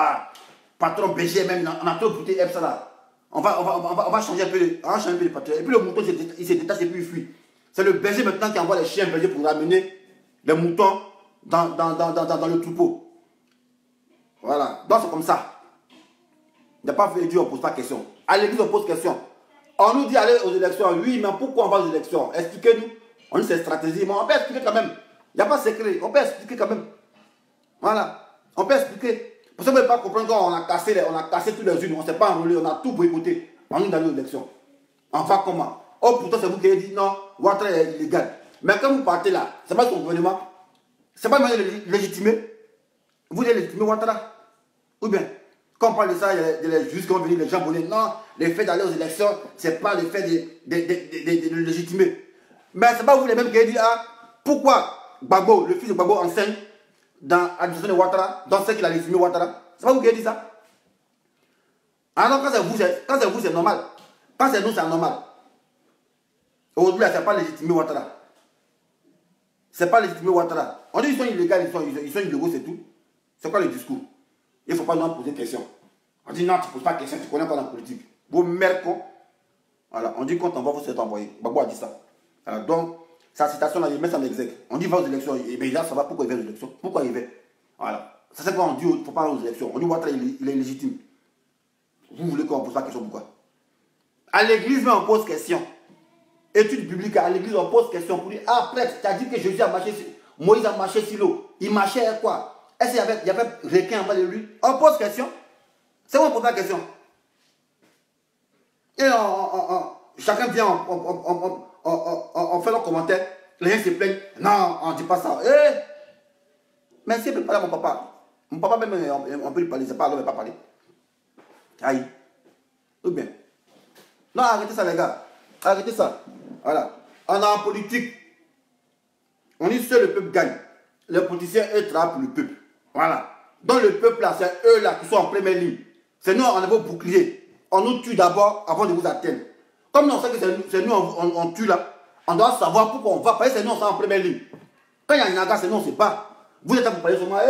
patron berger même, on a trop goûté ça là. On va changer un peu de pâturage. Et puis le mouton, il se détache et puis il fuit. C'est le berger maintenant qui envoie les chiens bergers pour ramener les moutons dans le troupeau. Voilà. Donc c'est comme ça. Il n'y a pas fait Dieu, on ne pose pas de question. À l'église, on pose question. On nous dit aller aux élections. Oui, mais pourquoi on va aux élections? Expliquez-nous. On dit c'est stratégie, mais on peut expliquer quand même. Il n'y a pas de secret. On peut expliquer quand même. Voilà. On peut expliquer. Parce que vous ne pouvez pas comprendre qu'on a cassé tous les unes. On ne s'est pas enrôlé. On a tout boycotté. On nous d'aller aux élections. On va comment? Oh, pourtant, c'est vous qui avez dit non, Ouattara est illégal. Mais quand vous partez là, c'est pas son gouvernement. C'est pas le légitimer. Vous allez légitimer Ouattara. Ou bien, quand on parle de ça, il y a les juges qui vont venir, les gens bonner. Non, le fait d'aller aux élections, c'est pas le fait de le légitimer. Mais c'est pas vous les mêmes qui avez dit, pourquoi Gbagbo, le fils de Gbagbo, enseigne dans l'administration de Ouattara, dans ce qu'il a légitimé Ouattara. C'est pas vous qui avez dit ça. Alors quand c'est vous, c'est normal. Quand c'est nous, c'est normal. Aujourd'hui, c'est pas légitimé Ouattara. C'est pas légitimé Ouattara. On dit qu'ils sont illégaux, ils sont illégaux, c'est tout. C'est quoi le discours? Il ne faut pas nous poser de questions. On dit non, tu ne poses pas de questions, tu ne connais pas la politique. Vos mères cons. Voilà, on dit quand on va vous être envoyé. Gbagbo a dit ça. Alors, donc, sa citation là, il met ça en exec. On dit va aux élections. Et bien là, ça va, pourquoi il va aux élections? Pourquoi il va? Voilà. Ça c'est quoi on dit, il ne faut pas aller aux élections. On dit Ouattara, il est légitime. Vous voulez qu'on pose pas de questions, pourquoi? À l'église, on pose question. Études publiques, à l'église, on pose question pour dire, prêtre, tu as dit que Jésus a marché sur... Moïse a marché sur l'eau. Il marchait à quoi? Est-ce qu'il y avait requin en bas de lui? On pose question. C'est moi qui pose la question. Et chacun vient, on fait leurs commentaires. Les gens se plaignent. Non, on ne dit pas ça. Mais s'il peut parler à mon papa. Mon papa même, on peut lui parler. C'est pas, on ne peut pas parler. Aïe. Ou bien. Non, arrêtez ça les gars. Arrêtez ça. Voilà. On est en politique. On dit seul le peuple gagne. Les politiciens, eux, travaillent pour le peuple. Voilà. Donc le peuple là, c'est eux là qui sont en première ligne. C'est nous, on est vos boucliers. On nous tue d'abord avant de vous atteindre. Comme nous, on sait que c'est nous, on tue là, on doit savoir pourquoi on va. Parce que c'est nous, on est en première ligne. Quand il y a un naga, c'est nous, on ne sait pas. Vous êtes là pour parler sur moi,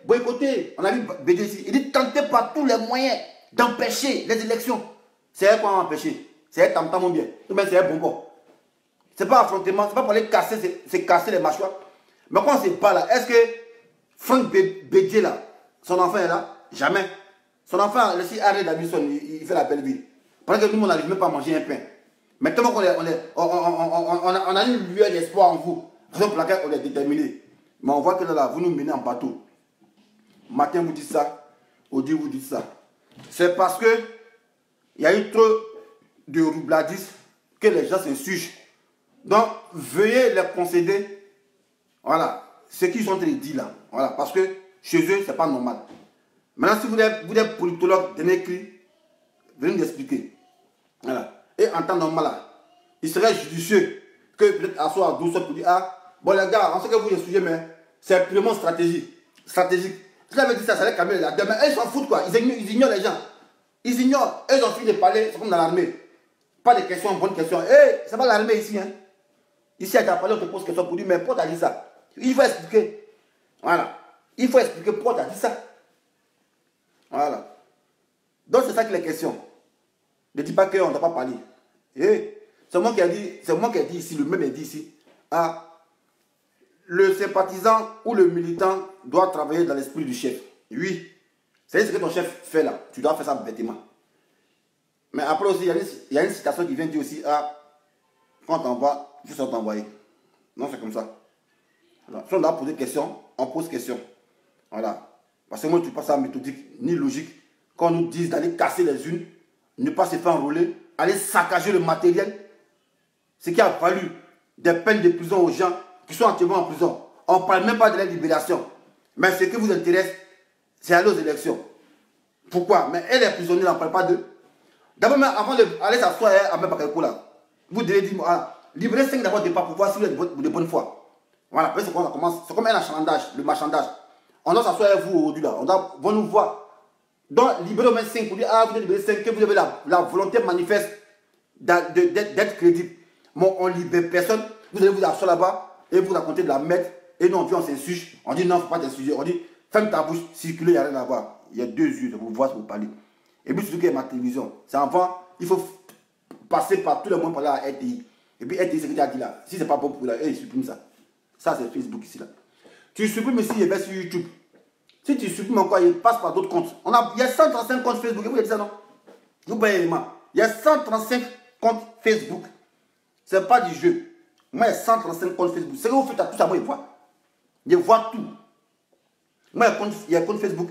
boycottez. On a vu BD ici. Il dit tentez par tous les moyens d'empêcher les élections. C'est elle qu'on va empêcher. C'est elle tam-tam bien. C'est elle bonbon. C'est pas affrontement, c'est pas pour aller casser, c'est casser les mâchoires. Mais quand on se bat là, est-ce que Franck Bédier là, son enfant est là? Jamais. Son enfant, le arrête d'Abisson, il fait la belle vie. Pendant que nous, on n'arrive même pas à manger un pain. Mais tellement qu'on on a une lueur d'espoir en vous. Raison pour laquelle on est déterminé. Mais on voit que là, vous nous menez en bateau. Matin, vous dites ça. Aujourd'hui, vous dites ça. C'est parce que il y a eu trop de roubladisme que les gens s'insurgent. Donc, veuillez les concéder. Voilà. Ce qu'ils sont en train de dire là. Voilà. Parce que chez eux, ce n'est pas normal. Maintenant, si vous êtes politologue, donnez écrit, venez nous expliquer. Voilà. Et en temps normal, là, il serait judicieux que peut-être asseoir à 12 pour dire, bon les gars, on sait que vous êtes sujet, mais c'est purement stratégique. Si j'avais dit ça, ça allait calmer là. Demain, ils s'en foutent quoi. Ils ignorent les gens. Ils ignorent. Eux, ils ont fini de parler, c'est comme dans l'armée. Pas de questions, bonnes questions. C'est pas l'armée ici, hein. Ici, à ta parole, on te pose question pour dire, mais pourquoi tu as dit ça? Il faut expliquer. Voilà. Il faut expliquer pourquoi tu as dit ça. Voilà. Donc, c'est ça qui est la question. Ne dis pas qu'on ne t'a pas parlé. C'est moi qui ai dit ici, le même est dit ici. Ah, le sympathisant ou le militant doit travailler dans l'esprit du chef. Oui. C'est ce que ton chef fait là. Tu dois faire ça bêtement. Mais après aussi, il y a une citation qui vient dire aussi, ah, quand on t'envoie, il faut t'envoyer. Non, c'est comme ça. Alors, si on doit poser question, on pose question. Voilà. Parce que moi, tu passes à méthodique ni logique. Quand on nous dit d'aller casser les unes, ne pas se faire enrôler, aller saccager le matériel, ce qui a valu des peines de prison aux gens qui sont actuellement en prison. On ne parle même pas de la libération. Mais ce qui vous intéresse, c'est aller aux élections. Pourquoi? Mais elle est prisonnière, on ne parle pas d'eux. D'abord, avant d'aller s'asseoir à Mepakeko là, vous devez dire, ah, libérez 5 d'abord départ pour voir si vous êtes de bonne foi. Voilà, après c'est quand ça commence. C'est comme un achalandage, le marchandage. On doit s'asseoir avec vous aujourd'hui là, on doit nous voir. Donc, libérez au moins 5 pour dire, ah, vous êtes libéré 5, que vous avez la volonté manifeste d'être crédible. Bon, on libère personne, vous allez vous asseoir là-bas et vous racontez de la merde. Et nous, on vient, on s'insurge. On dit non, il ne faut pas t'insurger. On dit, ferme ta bouche, circulez, il n'y a rien à voir. Il y a 2 yeux, vous voir, vous parler. Et puis, surtout qu'il y a ma télévision. C'est avant, il faut passer par tous les moyens pour aller à RTI. Et puis, RTI, c'est ce que tu as dit là. Si ce n'est pas bon pour là, il supprime ça. Ça, c'est Facebook ici là. Tu supprimes ici, il va sur YouTube. Si tu supprimes encore, il passe par d'autres comptes. Il y a 135 comptes Facebook. Vous avez dit ça, non? Vous voyez, il y a 135 comptes Facebook. Ce n'est pas du jeu. Moi, il y a 135 comptes Facebook. C'est que vous faites à tout ça, moi, ils voient. Ils voient tout. Moi, il y a un compte Facebook.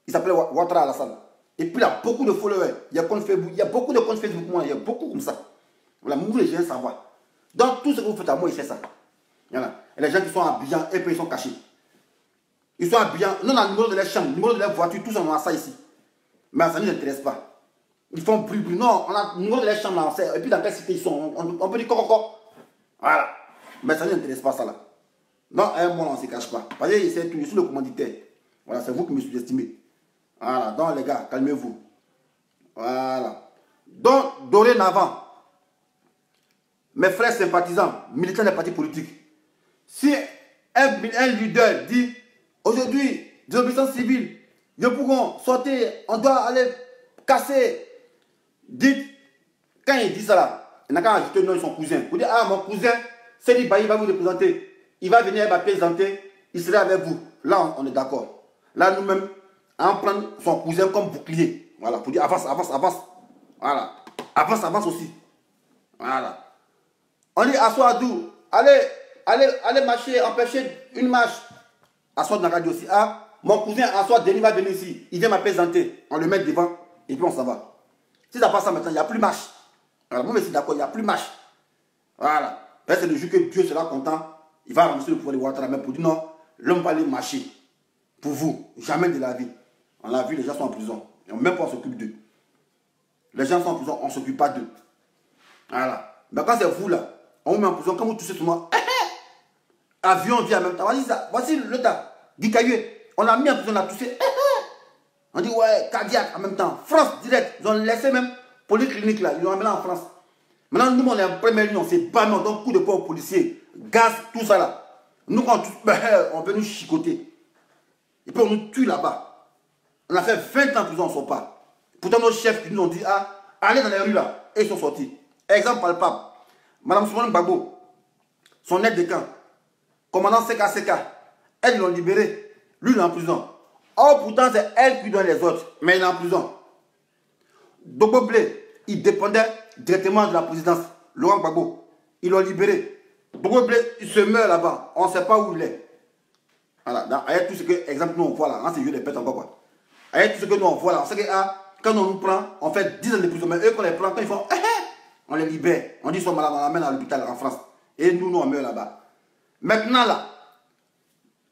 Il s'appelle Ouattara Alassane. Et puis, il y a beaucoup de followers. Il y a compte Facebook. Il y a beaucoup de comptes Facebook, moi. Il y a beaucoup comme ça. Voilà, vous les gens savoir. Donc, tout ce que vous faites à moi, il fait ça. Voilà. Et les gens qui sont habillants, et puis ils sont cachés. Ils sont habillants. Nous, on a le numéro de leur chambre, le numéro de leur voiture, tous on a ça ici. Mais ça ne nous intéresse pas. Ils font bruit. Non, on a le numéro de leur chambre là, on sait. Et puis dans quelle cité ils sont, on peut dire coco. Voilà. Mais ça ne nous intéresse pas, ça là. Non, à un moment, on ne se cache pas. Parce que c'est tout, je suis le commanditaire. Voilà, c'est vous qui me sous-estimez. Voilà, donc les gars, calmez-vous. Voilà. Donc, dorénavant, mes frères sympathisants, militants des partis politiques, si un leader dit aujourd'hui, désobéissance civile, nous pourrons sortir, on doit aller casser, dites, quand il dit ça là, il n'a qu'à ajouter le nom de son cousin. Vous dites, ah, mon cousin, Seri Bayi va vous représenter. Il va venir, il va présenter, il sera avec vous. Là, on est d'accord. Là, nous-mêmes, on prend son cousin comme bouclier. Voilà, pour dire avance, avance, avance. Voilà. Avance, avance aussi. Voilà. On dit, assois d'où? Allez marcher, empêcher une marche. Assois dans la radio aussi. Ah, mon cousin, assois, Denis va venir ici. Il vient me présenter. On le met devant et puis on s'en va. Si ça passe ça maintenant, il n'y a plus marche. Voilà, moi, je suis d'accord, il n'y a plus marche. Voilà. C'est le jour que Dieu sera content. Il va ramasser le pouvoir de Ouattara mais pour dire non, l'homme va aller marcher. Pour vous, jamais de la vie. On l'a vu, les gens sont en prison. Et même pas on s'occupe d'eux. Les gens sont en prison, on ne s'occupe pas d'eux. Voilà. Mais quand c'est vous là, on vous met en prison, quand vous touchez sur moi, avion vient en même temps. Voici le tas. Guicayué. On l'a mis en prison, on l'a touché. On dit ouais, cardiaque en même temps. France direct. Ils ont laissé même polyclinique là. Ils l'ont amené en France. Maintenant, nous, on est en première ligne, on s'est battu, on donne coup de poing aux policiers, gaz, tout ça là. Nous, quand on veut nous chicoter. Et puis on nous tue là-bas. On a fait 20 ans en prison, on ne sort pas. Pourtant, nos chefs qui nous ont dit, ah, allez dans les rues là. Et ils sont sortis. Exemple palpable. Madame Soumane Gbagbo, son aide de camp, commandant CKCK, elles l'ont libéré. Lui, il est en prison. Or, pourtant, c'est elle qui donne les autres, mais il est en prison. Dogo Blé, il dépendait directement de la présidence. Laurent Gbagbo, ils l'ont libéré. Dogo Blé, il se meurt là-bas. On ne sait pas où il est. Voilà, avec tout ce que, exemple, nous on voit là, c'est jeu des pètes encore quoi. Avec tout ce que nous on voit là, on sait que quand on nous prend, on fait 10 ans de prison, mais eux quand on les prend, quand ils font, on les libère. On dit qu'ils sont malades, on l'amène à l'hôpital en France. Et nous, on meurt là-bas. Maintenant là,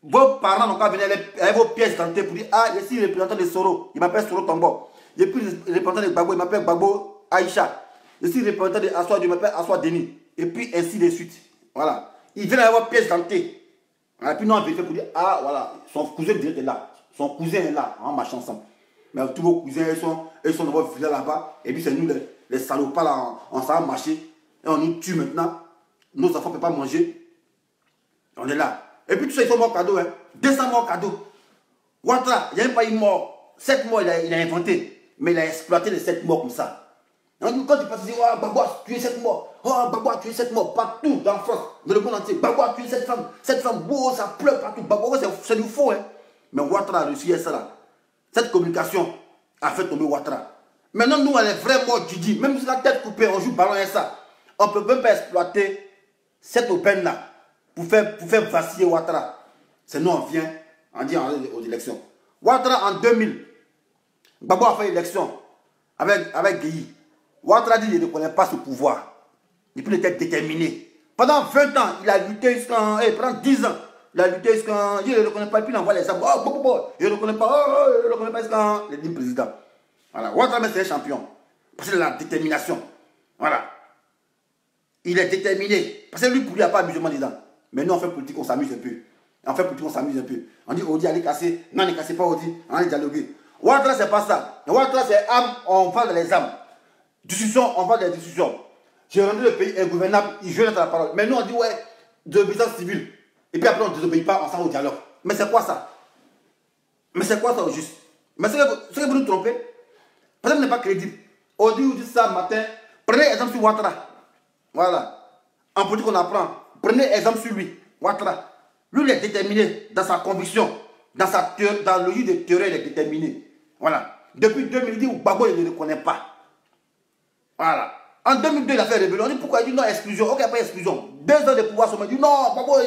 vos parents n'ont qu'à venir avec vos pièces d'identité pour dire, ah, je suis le représentant de Soro, il m'appelle Soro Tombo. Je suis le représentant de Gbagbo, il m'appelle Gbagbo Aïcha. Je suis le représentant de Assoa, il m'appelle Assoa Denis. Et puis ainsi de suite. Voilà. Ils viennent avec vos pièces d'identité. Et puis nous on vérifie pour dire, ah voilà, son cousin direct est là. Son cousin est là, on marche ensemble. Mais tous vos cousins, ils sont dans votre village là-bas. Et puis c'est nous les salopards là, on s'en va marcher. Et on nous tue maintenant. nos enfants ne peuvent pas manger. On est là. Et puis tout ça, ils sont morts cadeau. Hein. 200 morts cadeau. Ouattara, il n'y a même pas eu mort. 7 morts, il a inventé. Mais il a exploité les 7 morts comme ça. Quand tu passes, tu dis, oh, Gbagbo a tué 7 morts. Oh, Gbagbo a tué 7 morts partout dans la France, dans le monde entier. Gbagbo a tué 7 femmes. 7 femmes, oh, ça pleure partout. Gbagbo, c'est du faux. Hein. Mais Ouattara a réussi ça là. Cette communication a fait tomber Ouattara. Maintenant, nous, on est vraiment Didi. Même si la tête coupée, on joue ballon et ça. On ne peut même pas exploiter cette aubaine là pour faire vaciller Ouattara. C'est nous, on vient, on dit aux élections. Ouattara en 2000, Gbagbo a fait l'élection avec Gueye. Ouattara dit qu'il ne connaît pas ce pouvoir. Et puis il était déterminé. Pendant 20 ans, il a lutté jusqu'en... pendant 10 ans, il a lutté jusqu'en... Il ne reconnaît pas, et puis il envoie les armes. Oh, il ne reconnaît pas, il ne reconnaît pas jusqu'en... Il dit président. Voilà, Ouattara, c'est un champion. Parce qu'il a la détermination. Voilà. Il est déterminé. Parce que lui, pour lui, il n'y a pas amusement dedans. Mais nous, on fait politique, on s'amuse un peu. On fait politique, on s'amuse un peu. On dit, Odi, allez casser. Non, ne cassez pas Odi. On allait dialoguer. Ouattara, c'est pas ça. Ouattara, c'est âme, on parle des âmes. Discussion, on parle des discussions. J'ai rendu le pays ingouvernable, il joue dans la parole. Mais nous, on dit, ouais, désobéissance civile. Et puis après, on ne désobéit pas, on s'en va au dialogue. Mais c'est quoi ça? Mais c'est quoi ça au juste? Mais c'est que vous nous trompez. Parce que vous n'êtes pas crédible. Odi vous dit ça matin. Prenez exemple sur Ouattara. Voilà. En politique, on apprend. Prenez exemple sur lui. Ouattara. Lui, il est déterminé dans sa conviction. Dans le logique de théorie, il est déterminé. Voilà. Depuis 2000, il dit Gbagbo, il ne le connaît pas. Voilà. En 2002, il a fait rébellion. On dit pourquoi? Il dit non, exclusion. Ok, pas exclusion. 2 ans de pouvoir sommet. Il dit non, Gbagbo,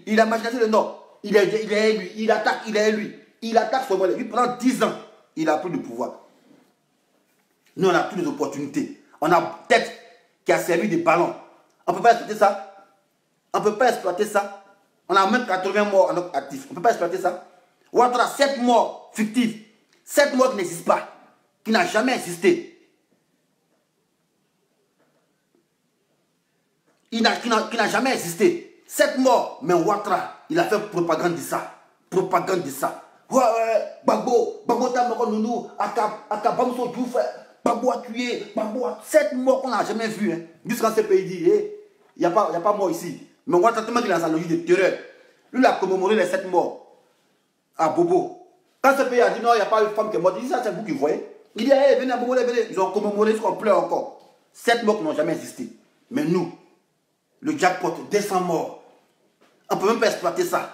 il a marginalisé le Nord. Il est élu. Il attaque, il est élu. Il attaque Sommet. Lui, pendant 10 ans, il a pris le pouvoir. Nous, on a toutes les opportunités. On a une tête qui a servi de ballon. On ne peut pas exploiter ça. On ne peut pas exploiter ça. On a même 80 morts en notre actif. On ne peut pas exploiter ça. Ouattara, 7 morts fictives. 7 morts qui n'existent pas. Qui n'ont jamais existé. Qui n'a jamais existé. 7 morts. Mais Ouattara, il a fait propagande de ça. Propagande de ça. Ouais, Gbagbo t'as mort nounou. Akabamso Diouf. Gbagbo a tué. Gbagbo a 7 morts qu'on n'a jamais vu. Hein. Jusqu'à ce pays dit, il n'y a pas mort ici. Mais Ouattara, tellement qu'il a sa logique de terreur. Lui, il a commémoré les 7 morts. À Bobo. Quand ce pays a dit non, il n'y a pas une femme qui est morte, il dit ça, c'est vous qui voyez. Il dit, venez à Bobo, venez. Ils ont commémoré ce qu'on pleure encore. 7 morts qui n'ont jamais existé. Mais nous, le jackpot, 200 morts. On ne peut même pas exploiter ça.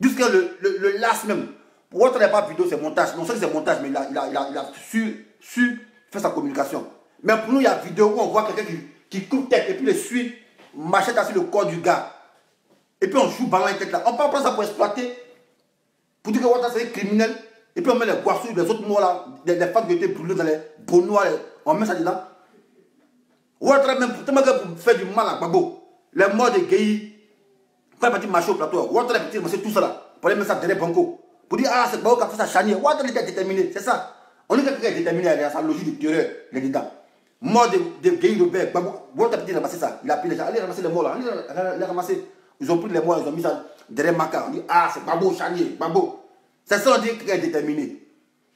Jusqu'à le last même. Pour Ouattara, il n'y a pas vidéo, c'est montage. Non, c'est montage, mais il a su faire sa communication. Mais pour nous, il y a vidéo où on voit quelqu'un qui coupe tête et puis le suit, machette sur le corps du gars. Et puis on joue ballon et tête là. On ne peut pas prendre ça pour exploiter. Pour dire que Ouattara c'est criminel. Et puis on met les boissons, les autres morts là, les femmes qui étaient brûlées dans les bonnois, on met ça dedans. Ouattara même, tellement que pour faire du mal à Gbagbo. Les morts de Gueye, quand il est parti marcher au plateau, Ouattara est parti marcher tout ça là. Pour aller mettre ça derrière Banco. Pour dire, ah, c'est Gbagbo qui a fait ça charnier. Ouattara était déterminé, c'est ça. On dit que quelqu'un est déterminé, il a sa logique de terreur, il est dedans. Mort de Gueye Robert, Gbagbo, Ouattara est parti ramasser ça. Il a pris les gens, allez ramasser les morts là, allez ramasser. Ils ont pris les morts, ils ont mis ça derrière Maka. On dit, ah, c'est Gbagbo charnier, Gbagbo. C'est ça, on dit qu'il est déterminé.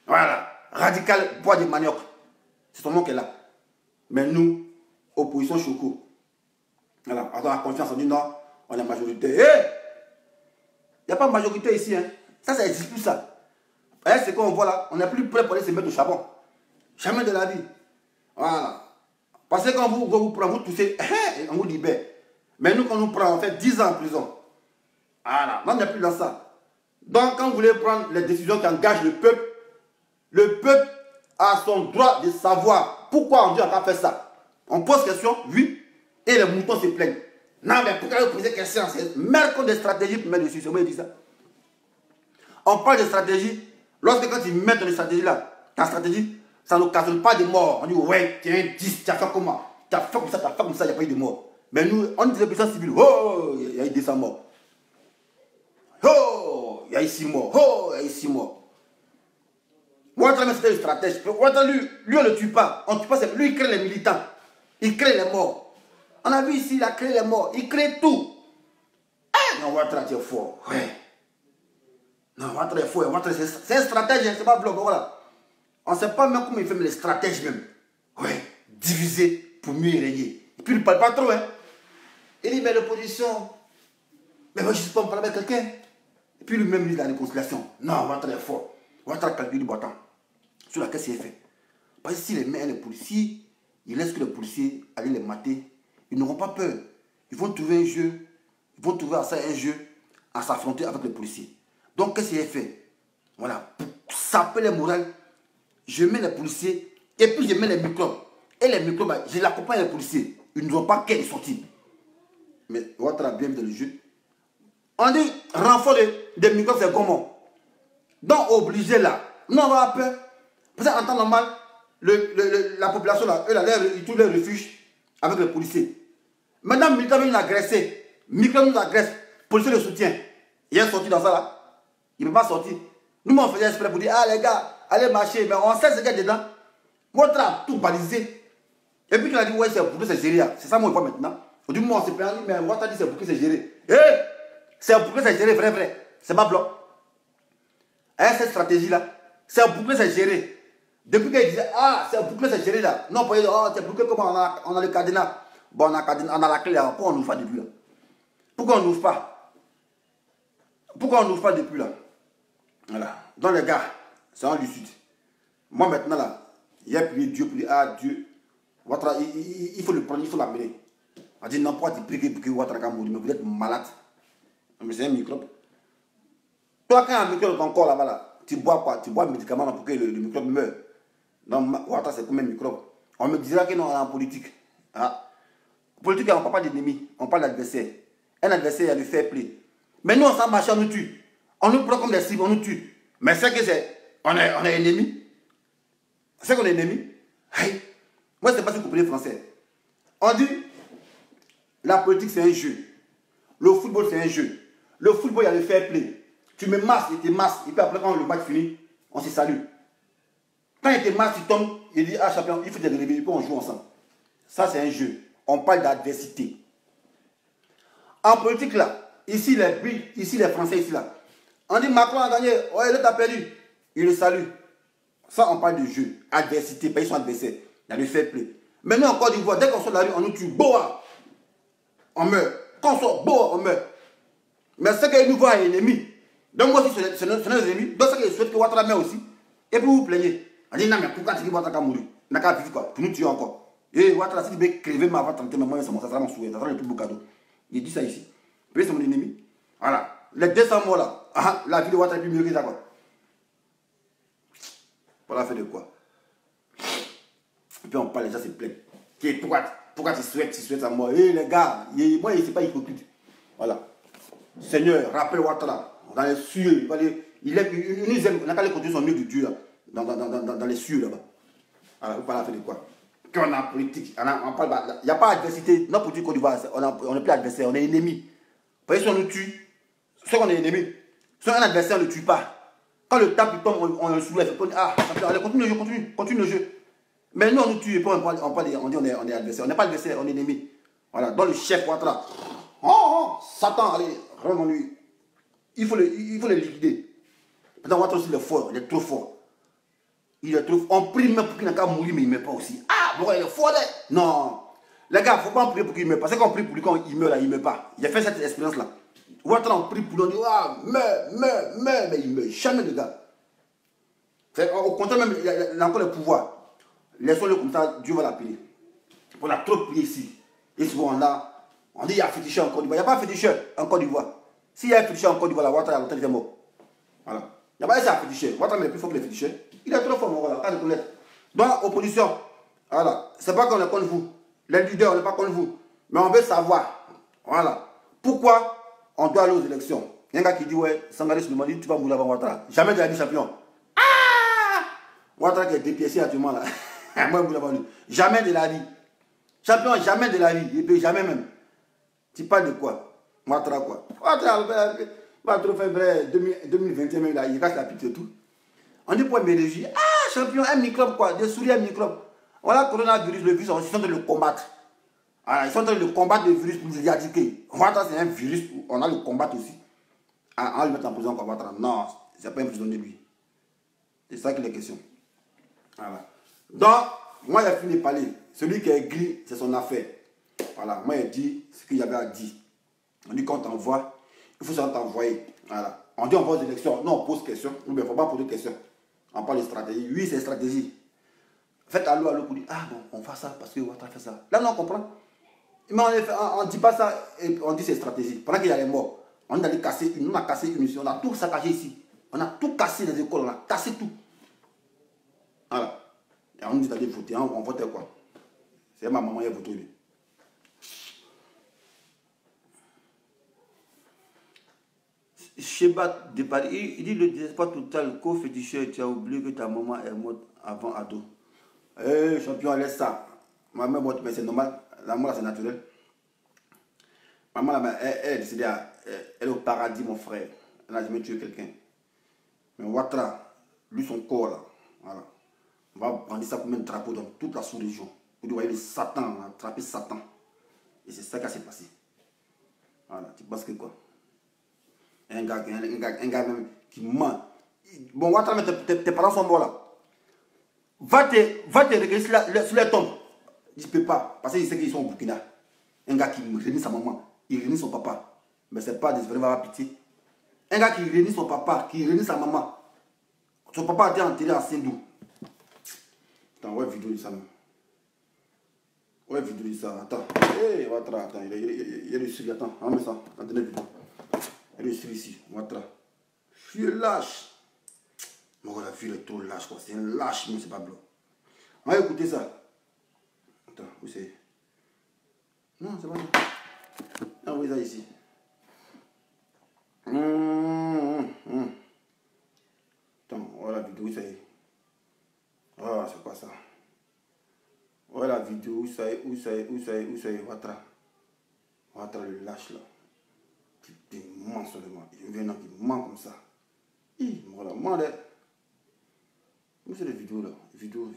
Voilà. Radical, bois de manioc. C'est son nom qui est là. Mais nous, opposition Choco. Voilà. On a confiance, on dit non, on est majorité. Il n'y a pas de majorité ici. Hein. Ça n'existe plus ça. C'est qu'on voit là, on n'est plus prêt pour aller se mettre au charbon. Jamais de la vie. Voilà. Parce que quand vous prenez, vous toussez, on vous libère. Mais nous, quand on nous prend, on fait 10 ans en prison. Voilà. On n'est plus dans ça. Donc, quand vous voulez prendre les décisions qui engagent le peuple a son droit de savoir pourquoi on dit on va faire ça. On pose question, oui, et les moutons se plaignent. Non, mais pourquoi vous posez question? C'est merde qu'on des stratégies pour mettre dessus. C'est moi qui dis ça. On parle de stratégie. Lorsque quand ils mettent les stratégies là, ta stratégie, ça n'occasionne pas de mort. On dit, ouais, tiens, 10, tu as fait comment? Tu as fait comme ça, tu as fait comme ça, il n'y a pas eu de mort. Mais nous, on dit des puissances civiles, oh, il y a eu 200 morts. Oh, il y a eu 6 morts. Oh, il y a eu 6 morts. Ouattara, c'était le stratège. Ouattara, lui, on ne le tue pas. On ne tue pas, lui, il crée les militants. Il crée les morts. On a vu ici, il a créé les morts. Il crée tout. Non, Ouattara, tu es fort. Ouais. Non, Ouattara est fort. Ouattara, c'est un stratège, c'est pas bloc. Voilà. On ne sait pas même comment il fait, mais les stratèges même. Ouais. Diviser pour mieux régner. Et puis, il ne parle pas trop, hein. Il dit, mais l'opposition, mais moi je ne suis pas en parler avec quelqu'un. Et puis lui-même dit la réconciliation. Non, Ouattara est fort. Ouattara calcule du bâton. Sur laquelle c'est fait. Parce que si les mains les policiers, ils laissent que les policiers aller les mater, ils n'auront pas peur. Ils vont trouver un jeu, ils vont trouver à ça un jeu, à s'affronter avec les policiers. Donc qu'est-ce qu'il a fait? Voilà, pour saper les morales, je mets les policiers et puis je mets les microbes. Et les microbes, je l'accompagne les policiers. Ils ne vont pas qu'elle est sortie. Mais Ouattara bien dans le jeu. On dit renfort des microbes, c'est comment? Donc obligé là. Non, on va avoir peur. Parce qu'en temps normal, la population là, eux là, ils trouvent leur refuge avec les policiers. Maintenant, militaire nous agressé. Microbe nous agresse. Policier le soutient. Il est sorti dans ça là. Il ne peut pas sortir. Nous, on faisait exprès pour dire, ah les gars, allez marcher. Mais on sait ce qu'il y a dedans. Ouattara a tout balisé. Et puis il a dit, ouais, c'est pour que c'est géré. C'est ça mon voix maintenant. Au du moment, on s'est pris, mais Ouattara dit, c'est pour que c'est géré. Eh, c'est pour que c'est géré, vrai. C'est pas blanc. Hein, cette stratégie-là, c'est pour que c'est géré. Depuis qu'il disait, ah, c'est pour que c'est géré là. Non, pour dire, oh, c'est pour que comment on a le cadenas. Bon, on a la clé là. Pourquoi on n'ouvre pas depuis là? Pourquoi on n'ouvre pas? Pourquoi on n'ouvre pas depuis là? Voilà. Donc les gars, c'est en lucide. Moi maintenant là, il a prié Dieu pour dire, ah Dieu, Ouattara, il faut le prendre, il faut l'amener. On dit, non, pourquoi tu pries pour que Ouattara va mourir? Mais vous êtes malade. Mais c'est un microbe. Toi, quand il y a un microbe dans ton corps là-bas, là, tu bois quoi? Tu bois un médicament pour que le microbe meure. Donc, Ouattara, c'est comme un microbe. On me dira que non, on est en politique. Ah. Politique, on ne parle pas d'ennemi, on parle d'adversaire. Un adversaire, il y a le fair play. Mais nous, on s'en marche, on nous tue. On nous prend comme des cibles, on nous tue. Mais c'est que c'est. On est ennemis. C'est qu'on est ennemis. Hey. Moi, je ne sais pas si vous comprenez français. On dit, la politique, c'est un jeu. Le football, c'est un jeu. Le football, il y a le fair play. Tu me masses, il te masse. Et puis après, quand le match finit, on se salue. Quand il te masse, tu tombes, il dit, ah, champion, il faut te relever, et puis on joue ensemble. Ça, c'est un jeu. On parle d'adversité. En politique, là, ici, les Français, ici, là. On dit, Macron a gagné, ouais, l'autre a perdu. Il le salue. Ça, on parle de jeu. Adversité, pays sont adversaires. Il y a le fair play. Mais nous, en Côte d'Ivoire, dès qu'on sort de la rue, on nous tue. Boa! On meurt. Quand on sort, boa, on meurt. Mais c'est qu'ils nous voient ennemis. Donc, moi aussi, c'est nos ennemis. Donc, c'est qu'ils souhaitent que Ouattara meure aussi. Et puis, vous plaignez. On dit, non, mais pourquoi tu dis Ouattara va mourir? On n'a qu'à vivre quoi? Pour nous tuer encore. Et Ouattara, si tu veux crever ma avant 30 ans, moi, ça sera mon souhait. Ça sera le plus beau cadeau. Il dit ça ici. Puis, c'est mon ennemi. Voilà. Les 200 morts là. Ah, la vie de Ouattara est plus mieux que ça, quoi. Voilà, fait de quoi? Et puis, on parle, les gens se plaignent. Pourquoi tu souhaites sa mort? Eh, les gars, moi, il ne pas hypocrite. Voilà. Seigneur, rappelle Ouattara. Dans les cieux, il nous aime. On n'a qu'à les continuer son mieux de Dieu, là. Dans les cieux, là-bas. Alors, vous parlez, fait de quoi? Quand on est en politique, on parle, il n'y a pas d'adversité. Notre politique Côte d'Ivoire, on n'est plus adversaire, on est ennemi. Vous voyez, si on nous tue, c'est qu'on est ennemi. Si un adversaire ne le tue pas, quand le tape tombe, on le soulève. Ah, allez, continue le jeu. Mais nous, on nous tue et puis on dit on est adversaire. On n'est pas adversaire, on est ennemi. Voilà, dans le chef Ouattara. Oh, Satan, allez, rentre en lui. Il faut le liquider. Maintenant, Ouattara aussi, il est fort, il est trop fort. Il est trop fort. On prie même pour qu'il n'a qu'à mourir, mais il ne meurt pas aussi. Ah, bon, il est fort, là. Non. Les gars, il ne faut pas en prier pour qu'il meure. Parce qu'on prie pour lui quand il meurt, là, il ne meurt pas. Il a fait cette expérience-là. Ouattara, on prie pour lui, on dit, ah, meurs, mais il ne meurt jamais, les gars. Au contraire, même, il a encore le pouvoir. Laissons-le comme ça, Dieu va l'appeler. On a trop prié ici. Et souvent, on dit, il y a un féticheur en Côte d'Ivoire. Il n'y a pas un féticheur en Côte d'Ivoire. S'il y a un féticheur en Côte d'Ivoire, la Ouattara, il est mort. Voilà. Il n'y a pas un féticheur. Ouattara est plus fort que les féticheurs. Il est trop fort, mon voilà. Donc, opposition, voilà. C'est pas qu'on est contre vous. Les leaders, on n'est pas contre vous. Mais on veut savoir, voilà, pourquoi on doit aller aux élections. Il y a un gars qui dit, ouais, Sangaré Souleymane dit, tu vas mourir avant Ouattara. Jamais de la vie, champion. Ah! Ouattara qui est dépiécé actuellement là. Moi, je vous jamais de la vie. Champion, jamais de la vie. Et puis jamais même. Tu parles de quoi? Ouattara quoi? Ouattara va trop faire vrai 2021 même là. Il casse la pipe et tout. On dit pour MDJ. Ah, champion, un microbe quoi? Des souris, un microbe. Voilà, coronavirus, le virus, ils sont en train de le combattre. Voilà, ils sont en train de combattre le virus pour l'éradiquer. Ouattara, c'est un virus, on a le combattre aussi. On va le mettre en prison comme Ouattara. Non, c'est pas un prisonnier lui. C'est ça qui est la question. Voilà. Donc, moi, j'ai fini de parler. Celui qui est gris, c'est son affaire. Voilà, moi, il dit ce qu'il y avait à dire. On dit quand on t'envoie, il faut savoir t'envoyer. Voilà. On dit on va aux élections. Non, on pose question. Il ne faut pas poser de questions. On parle de stratégie. Oui, c'est stratégie. Faites allô pour dire, ah bon, on fait ça parce que Ouattara fait ça. Là, non, on comprend. Mais on ne dit pas ça, et on dit c'est stratégie. Pendant qu'il y a les morts, on a cassé une mission, on a tout saccagé ici. On a tout cassé les écoles, on a cassé tout. Voilà. Et on nous dit d'aller voter, on votait quoi? C'est ma maman qui a voté. Shebat de Paris, il dit le désespoir total, co-féticheur, tu as oublié que ta maman est morte avant ado. Eh, champion, laisse ça. Ma mère est morte, mais c'est normal. La mort, c'est naturel. Maman, elle est décédée, elle est au paradis, mon frère. Elle n'a jamais tué quelqu'un. Mais Ouattara, lui, son corps, là, voilà. On va prendre ça comme un drapeau dans toute la sous-région. Vous voyez, Satan, on a attrapé Satan. Et c'est ça qui s'est passé. Voilà, tu penses que quoi? Un gars même qui ment. Bon, Ouattara, tes parents sont morts là. Va te regarder sur les tombes. Il ne peut pas, parce qu'il sait qu'ils sont au Burkina. Un gars qui réunit sa maman, il réunit son papa. Mais ce n'est pas des vrais, va avoir pitié. Un gars qui réunit son papa, qui réunit sa maman. Son papa a été enterré à Sindou. Attends, ouais, vidéo de ça. Ouais, vidéo de ça. Attends. Hé, Ouattara, attends, il y a le Syrie. Attends, on met ça. Attendez, vidéo. Il y a le Syrie ici, Ouattara. Je suis lâche. Mais la fille est trop lâche, quoi. C'est un lâche, mais c'est pas blanc. On va écouter ça. Attends, où c'est? Non, c'est pas ça. Ah oui, ça ici. Attends, voilà la vidéo, ça y est. Ah, c'est pas ça. Voilà la vidéo, où ça y est, Ouattara. Ouattara le lâche là. Tu mens seulement. Il vient qui ment comme ça. Voilà, moi, où c'est les vidéos là? Vidéo.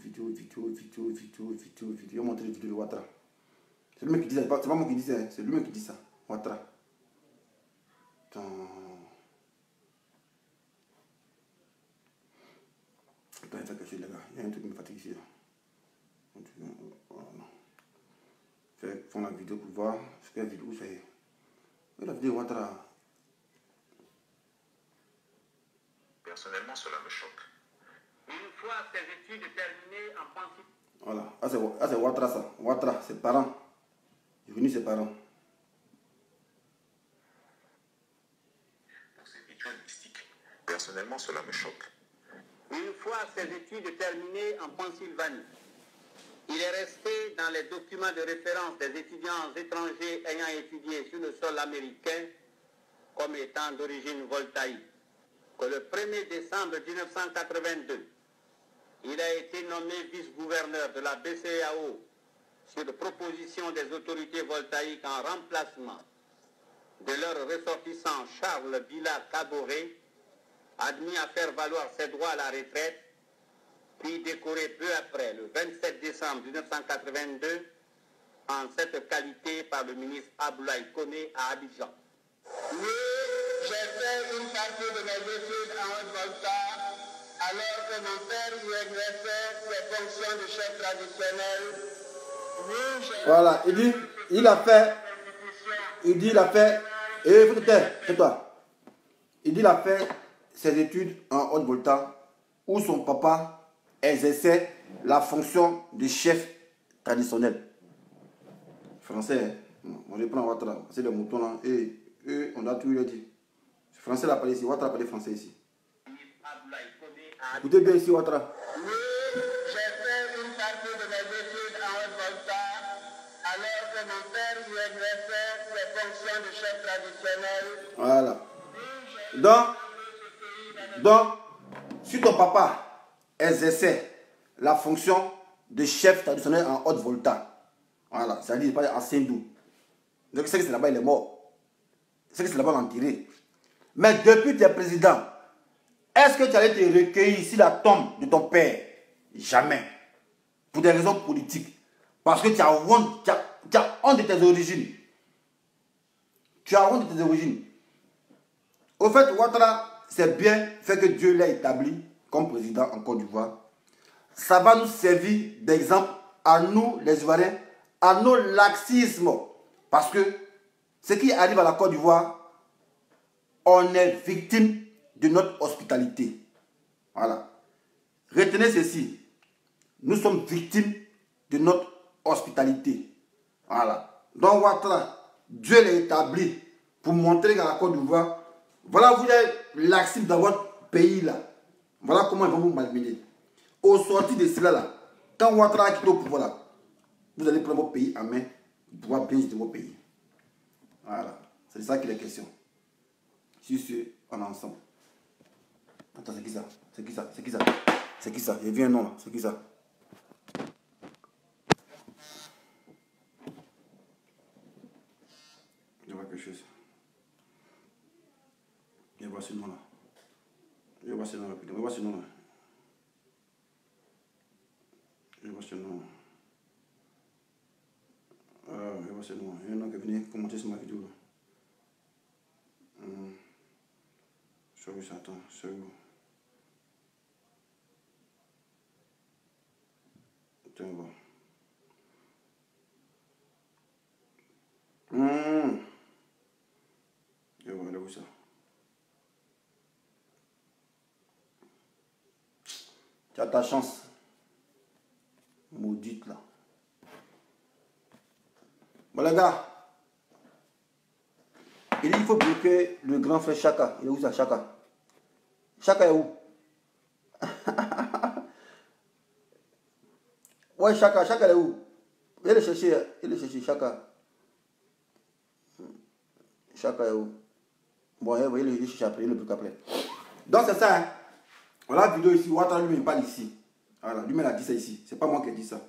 Il a montré les vidéos de Ouattara. C'est lui-même qui dit ça, c'est pas moi qui dis ça, c'est lui-même qui dit ça. Ouattara. Attends, il fait quelque chose les gars. Il y a un truc qui me fatigue ici. Fais la vidéo pour voir ce qu'il y a vidéo où ça y est. Et la vidéo Ouattara. Personnellement, cela me choque. Une fois ses études terminées en pensée. Voilà, c'est Ouattara ça. Ouattara, ses parents. Il est venu ses parents. Pour ces études mystiques, personnellement, cela me choque. Une fois ses études terminées en Pennsylvanie, il est resté dans les documents de référence des étudiants étrangers ayant étudié sur le sol américain comme étant d'origine voltaïque. Que le 1er décembre 1982, il a été nommé vice-gouverneur de la BCEAO sur proposition des autorités voltaïques en remplacement de leur ressortissant Charles Villa-Caboret, admis à faire valoir ses droits à la retraite, puis décoré peu après, le 27 décembre 1982, en cette qualité par le ministre Abdoulaye Koné à Abidjan. Oui, j'ai fait une partie de mes études en Haute-Volta, alors que mon père y exerçait ses fonctions de chef traditionnel. Oui, voilà, il a fait, et faut te taire, c'est toi. Il dit il a fait ses études en Haute-Volta, où son papa exerçait la fonction de chef traditionnel. Français, hein? On les prend Ouattara, c'est le mouton là, et on a tout lui dit. Français l'a parlé ici, Ouattara a parlé français ici. Écoutez bien ici, Ouattara. oui, j'ai fait une partie de mes études en Haute-Volta, alors que mon père y exerçait ses fonctions de chef traditionnel. Voilà. Donc, si ton papa exerçait la fonction de chef traditionnel en Haute-Volta, voilà, c'est-à-dire pas en Sindou, donc c'est que c'est là-bas il est mort, c'est que c'est là-bas l'enterré. Mais depuis tu es président, est-ce que tu allais te recueillir sur la tombe de ton père? Jamais. Pour des raisons politiques. Parce que tu as honte de tes origines. Tu as honte de tes origines. Au fait, Ouattara, c'est bien fait que Dieu l'ait établi comme président en Côte d'Ivoire. Ça va nous servir d'exemple à nous, les Ivoiriens, à nos laxismes. Parce que ce qui arrive à la Côte d'Ivoire, on est victime de notre hospitalité. Voilà. Retenez ceci. Nous sommes victimes de notre hospitalité. Voilà. Donc Ouattara, Dieu l'a établi pour montrer qu'à la Côte d'Ivoire, voilà, vous êtes l'actif dans votre pays là. Voilà comment ils vont vous malmener. Au sortir de cela là, quand Ouattara quitte au pouvoir là, vous allez prendre votre pays en main pour pouvoir bien gérer votre pays. Voilà. C'est de ça qu'il est question. Si on est ensemble. Attends, c'est qui ça? C'est qui ça? C'est qui ça? C'est qui ça? J'ai vu un nom là. C'est qui ça? Je vois quelque chose. Je vois ce nom là. Je vois ce nom là. Je vois ce nom là. Je vois ce nom. Je vois ce nom. Il y a un nom qui est venu commenter sur ma vidéo là. C'est où ça? Attends, c'est où? Tiens, bon. Je vois, là où ça? Tu as ta chance. Maudite là. Bon les gars. Il faut bloquer le grand frère Chaka. Il est où ça, Chaka? Chaka est où? Ouais, Chaka est où? Il est cherché, Chaka. Chaka est où? Bon, il est cherché après, il est plus après. Donc c'est ça, hein. Voilà la vidéo ici, Ouattara lui il parle ici. Voilà, lui-même a dit ça ici. C'est pas moi qui ai dit ça.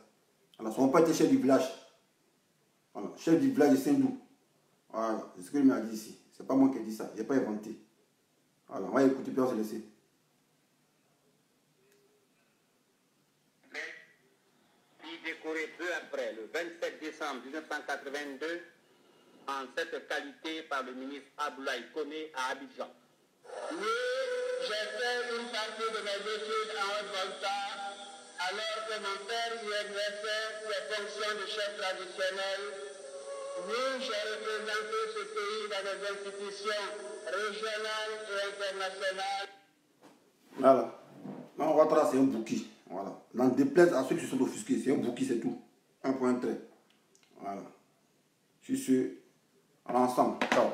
Voilà, son père était chef du village. Voilà, chef du village de Saint-Dou. Voilà, c'est ce que lui m'a dit ici. C'est pas moi qui ai dit ça, j'ai pas inventé. Voilà, on va écouter puis on se laisser. Qui décoré peu après, le 27 décembre 1982, en cette qualité par le ministre Abdoulaye Koné à Abidjan. Oui, j'ai fait une partie de mes études en Haute-Volta, alors que mon père y exerçait ses fonctions de chef traditionnel. Oui, j'ai représenté ce pays dans des institutions régionales et internationales. Voilà. Non, Ouattara, c'est un bouki. Voilà. N'en déplaise à ceux qui se sont offusqués, c'est un bouki, c'est tout. Un point trait. Voilà. Sur ce, on est ensemble. Ciao.